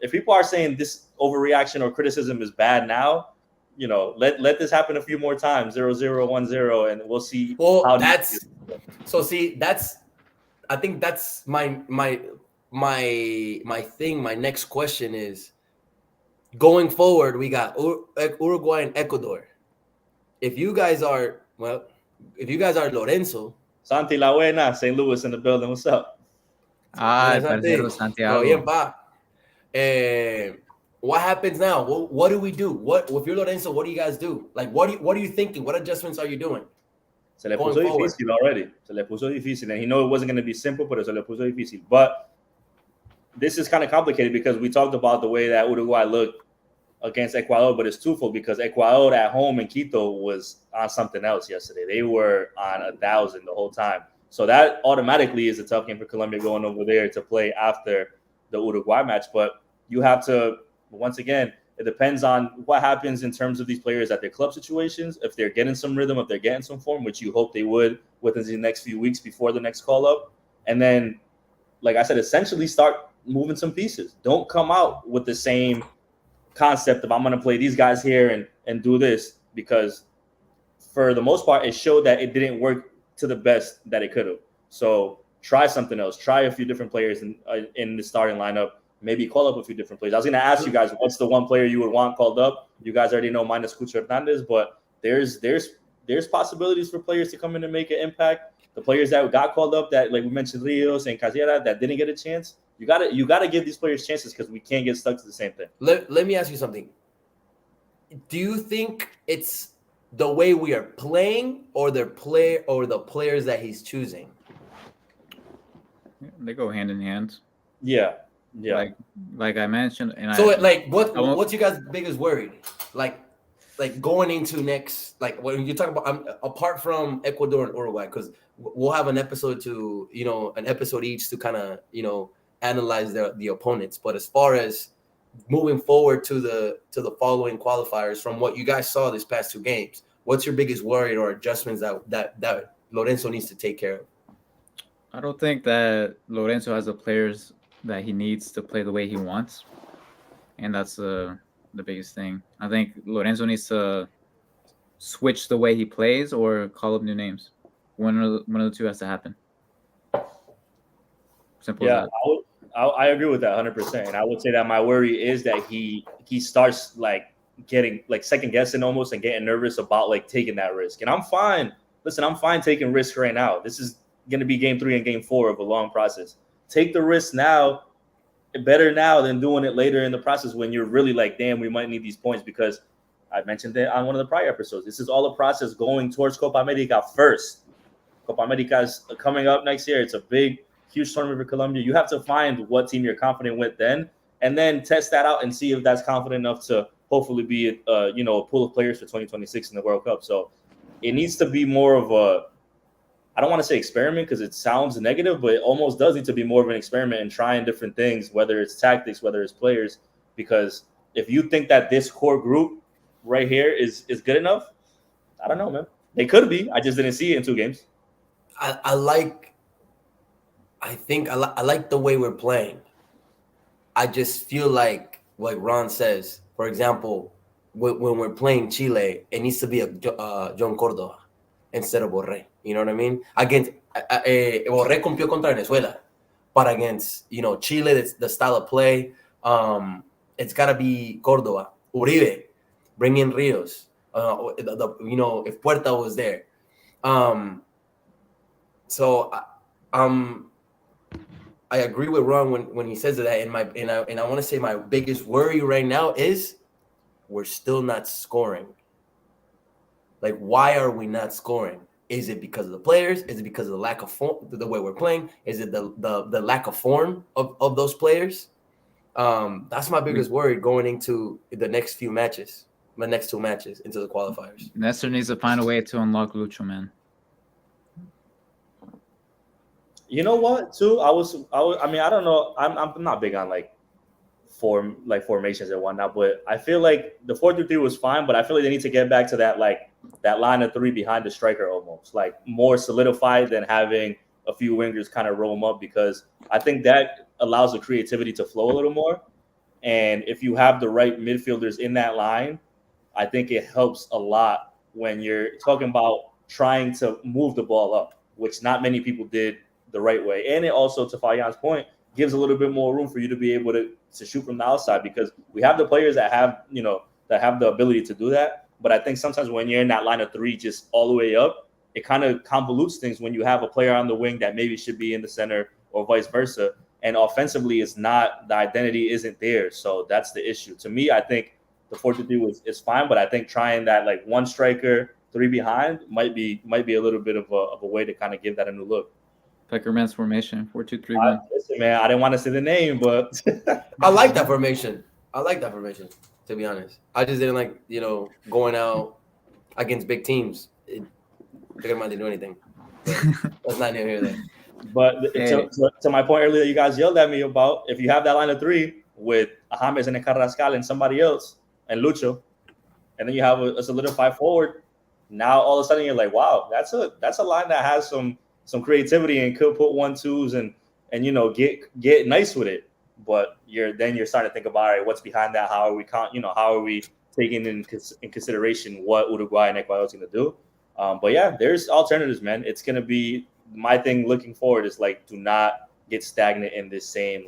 if people are saying this overreaction or criticism is bad now, let this happen a few more times, 0-0, 1-0, and we'll see. Well, I think that's my thing. My next question is, going forward, we got Uruguay and Ecuador. If you guys are Lorenzo, Santi La Buena, St. Louis in the building. What's up? Parceros Santiago. Bien, pa. What happens now? What do we do? If you're Lorenzo, what do you guys do? Like, what are you thinking? What adjustments are you doing? Se le puso difícil already. Se le puso difícil, and he knew it wasn't going to be simple, but se le puso difícil. But this is kind of complicated because we talked about the way that Uruguay looked against Ecuador, but it's twofold because Ecuador at home in Quito was on something else yesterday. They were on 1,000 the whole time. So that automatically is a tough game for Colombia going over there to play after the Uruguay match. But you have to, once again, it depends on what happens in terms of these players at their club situations. If they're getting some rhythm, if they're getting some form, which you hope they would within the next few weeks before the next call up. And then, like I said, essentially start moving some pieces. Don't come out with the same concept of I'm going to play these guys here and do this, because for the most part, it showed that it didn't work to the best that it could have. So try something else. Try a few different players in the starting lineup. Maybe call up a few different players. I was going to ask you guys, what's the one player you would want called up? You guys already know minus Cucho Hernandez, but there's possibilities for players to come in and make an impact. The players that got called up, that like we mentioned, Rios and Casillera, that didn't get a chance. You gotta give these players chances, because we can't get stuck to the same thing. Let me ask you something. Do you think it's the way we are playing, or the players that he's choosing? They go hand in hand. Yeah. Like I mentioned, and what's your guys' biggest worry? Like going into next, like when you talk about apart from Ecuador and Uruguay, because we'll have an episode each to kind of analyze the opponents. But as far as moving forward to the following qualifiers, from what you guys saw this past two games, what's your biggest worry or adjustments that Lorenzo needs to take care of? I don't think that Lorenzo has the players that he needs to play the way he wants, and that's the biggest thing. I think Lorenzo needs to switch the way he plays or call up new names. One of the two has to happen. Simple as that. I agree with that 100%. And I would say that my worry is that he starts like getting like second guessing almost and getting nervous about like taking that risk. And I'm fine. Listen, I'm fine taking risks right now. This is going to be game 3 and game 4 of a long process. Take the risk now. Better now than doing it later in the process when you're really like, damn, we might need these points, because I mentioned that on one of the prior episodes. This is all a process going towards Copa America first. Copa America is coming up next year. It's a big, huge tournament for Colombia. You have to find what team you're confident with then, and then test that out and see if that's confident enough to hopefully be a pool of players for 2026 in the World Cup. So it needs to be more of a, I don't want to say experiment because it sounds negative, but it almost does need to be more of an experiment and trying different things, whether it's tactics, whether it's players. Because if you think that this core group right here is good enough, I don't know, man. They could be. I just didn't see it in 2 games. I like the way we're playing. I just feel like Ron says, for example, when we're playing Chile, it needs to be a John Córdoba instead of Borré. You know what I mean? Against Borré compitió contra Venezuela, but against Chile, it's the style of play. It's gotta be Córdoba, Uribe, bring in Rios. If Puerta was there. So I agree with Ron when he says that. And I want to say my biggest worry right now is we're still not scoring. Like, why are we not scoring? Is it because of the players? Is it because of the lack of form, the way we're playing? Is it the lack of form of those players? That's my biggest worry going into the next 2 matches into the qualifiers. Nestor needs to find a way to unlock Lucho, man. You know what? Too, I mean, I don't know. I'm not big on formations and whatnot, but I feel like the 4-3-3 was fine. But I feel like they need to get back to that line of 3 behind the striker, almost like more solidified than having a few wingers kind of roam up, because I think that allows the creativity to flow a little more. And if you have the right midfielders in that line, I think it helps a lot when you're talking about trying to move the ball up, which not many people did the right way. And it also, to Fayan's point, gives a little bit more room for you to be able to shoot from the outside, because we have the players that have the ability to do that. But I think sometimes when you're in that line of 3 just all the way up, it kind of convolutes things when you have a player on the wing that maybe should be in the center or vice versa. And offensively, the identity isn't there. So that's the issue. To me, I think the 4-3 is fine, but I think trying that 1 striker, 3 behind might be a little bit of a way to kind of give that a new look. Peckerman's formation, 4-2-3-1. Listen, man, I didn't want to say the name, but I like that formation. To be honest. I just didn't like, going out against big teams. Peckerman didn't do anything. That's not near here there. But to my point earlier, you guys yelled at me about, if you have that line of 3 with James and Carrascal and somebody else and Lucho, and then you have a solidified forward, now all of a sudden you're like, wow, that's a line that has some creativity and could put 1-2s and get nice with it. But you're starting to think about, all right, what's behind that? How are we taking in consideration what Uruguay and Ecuador is going to do? But yeah, there's alternatives, man. It's going to be my thing looking forward is do not get stagnant in this same,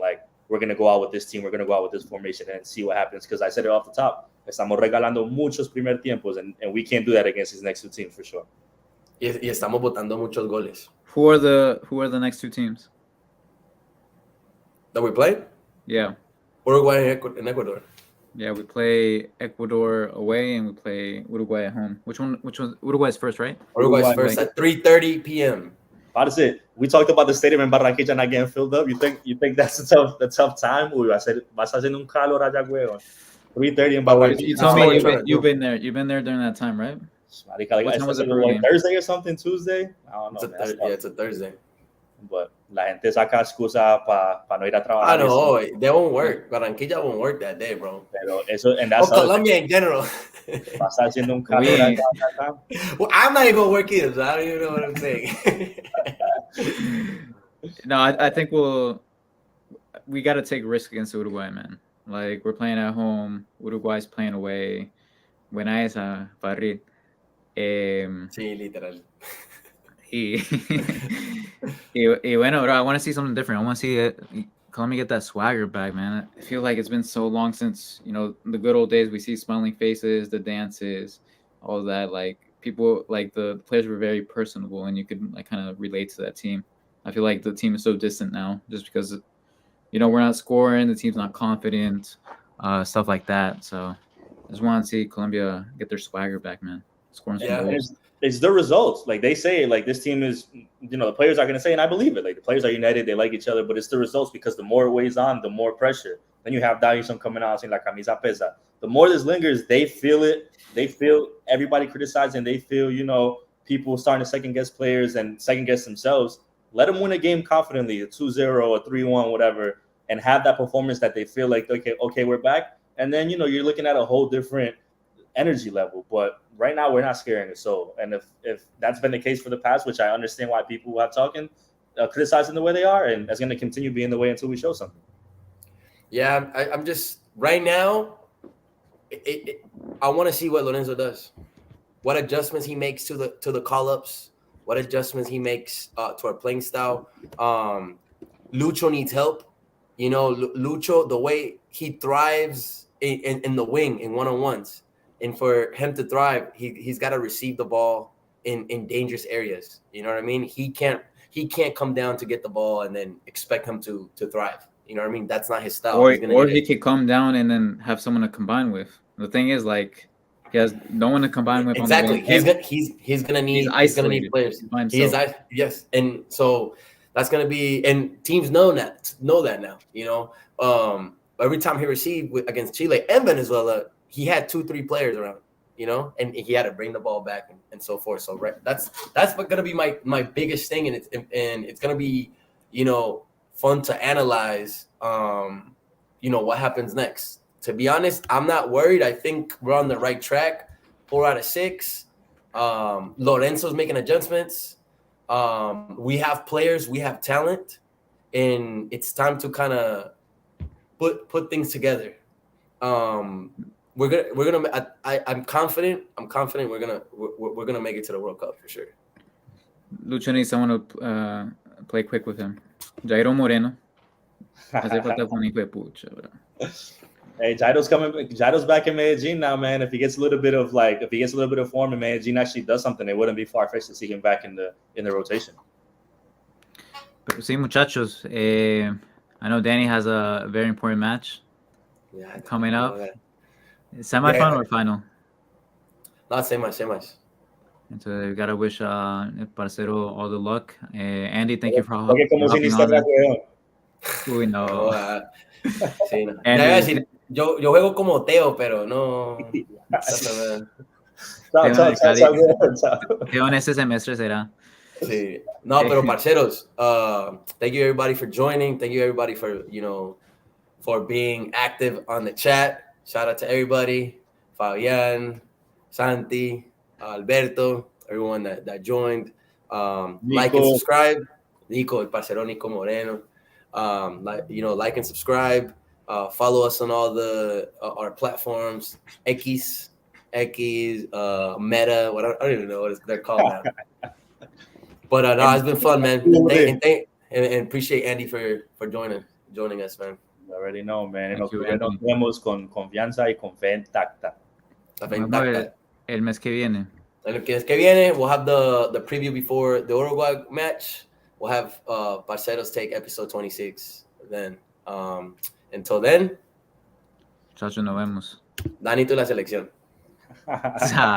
we're going to go out with this team, we're going to go out with this formation and see what happens. Because I said it off the top, estamos regalando muchos primer tiempos, and we can't do that against these next 2 teams for sure. Y estamos botando muchos goles. Who are the next 2 teams that we play? Yeah, Uruguay and Ecuador. Yeah, we play Ecuador away and we play Uruguay at home. Which one? Uruguay's first, right? Uruguay's first at 3:30 p.m. How does it? We talked about the stadium in Barranquilla not getting filled up. You think that's a tough time? Uy, vas a hacer un calor allá, güey. 3:30 in Barranquilla. You told me you've been there. You've been there during that time, right? What time was it? Thursday or something? Tuesday? I don't know. It's a Thursday. But la gente saca excusa para no ir a trabajar. I know they won't work. Barranquilla won't work that day, bro. Pero eso, and that's Colombia in general. Vas haciendo un calor. Well, I'm not even gonna work either, so I don't even know what I'm saying. No, I think we got to take risk against Uruguay, man. We're playing at home. Uruguay's playing away. Buena esa, Farid. Sí, literal. Y bueno, bro, I want to see something different. I want to see Colombia get that swagger back, man. I feel like it's been so long since, the good old days. We see smiling faces, the dances, all that. Like people, like the players were very personable, and you could like kind of relate to that team. I feel like the team is so distant now, just because we're not scoring, the team's not confident, stuff like that. So I just want to see Colombia get their swagger back, man. Scoring some goals. It's the results. Like they say, like this team is, the players are going to say, and I believe it. Like the players are united, they like each other, but it's the results, because the more it weighs on, the more pressure. Then you have Davinson coming out saying, "La camisa pesa." The more this lingers, they feel it. They feel everybody criticizing. They feel, people starting to second guess players and second guess themselves. Let them win a game confidently, a 2-0, a 3-1, whatever, and have that performance that they feel like, okay, we're back. And then, you're looking at a whole different energy level. But right now, we're not scaring a soul. And if that's been the case for the past, which I understand why people have talking, criticizing the way they are, and that's going to continue being the way until we show something. Yeah, I'm just right now. I want to see what Lorenzo does, what adjustments he makes to the call-ups, what adjustments he makes to our playing style. Lucho needs help. Lucho, the way he thrives in the wing in one-on-ones, and for him to thrive, he's got to receive the ball in dangerous areas. You know what I mean? He can't come down to get the ball and then expect him to thrive. You know what I mean? That's not his style. Or he could come down and then have someone to combine with. The thing is, like, he has no one to combine with. Exactly. On the wing. He's gonna need players. Yes, and so that's gonna be, and teams know that now. Every time he received against Chile and Venezuela, he had 2-3 players around, and he had to bring the ball back and so forth. So that's what gonna be my biggest thing, and it's gonna be fun to analyze. What happens next. To be honest, I'm not worried. I think we're on the right track. 4 out of 6. Lorenzo's making adjustments. We have players, we have talent, and it's time to kind of put things together. I'm confident. We're gonna make it to the World Cup for sure. Lucho needs someone to play quick with him. Jairo Moreno. Hace falta con hijo de pucha, bro. Hey, Jairo's back in Medellin now, man. If he gets a little bit of form, and Medellin actually does something, it wouldn't be far-fetched to see him back in the rotation. Pero sí, muchachos. I know Danny has a very important match coming up. Semi-final or final? Not semi. And so we gotta wish Parcero all the luck. Andy, thank you for hopping on. Uy, no. Sí, no. Andy, yo juego como Teo, pero no. Teo en este semestre será. Sí. No, pero parceros, thank you everybody for joining. Thank you everybody for for being active on the chat. Shout out to everybody, Fabian, Santi, Alberto, everyone that joined. Like and subscribe. Nico, el parcero Nico Moreno. Like and subscribe. Follow us on all our platforms. X, Meta. I don't even know what they're called now. But no, it's been fun, man. And appreciate Andy for joining us, man. You already know, man. Nos vemos con confianza y con fe intacta. El mes que viene. We'll have the preview before the Uruguay match. We'll have Parceros Take episode 26 then. Until then. Chacho, nos vemos. Danito la selección.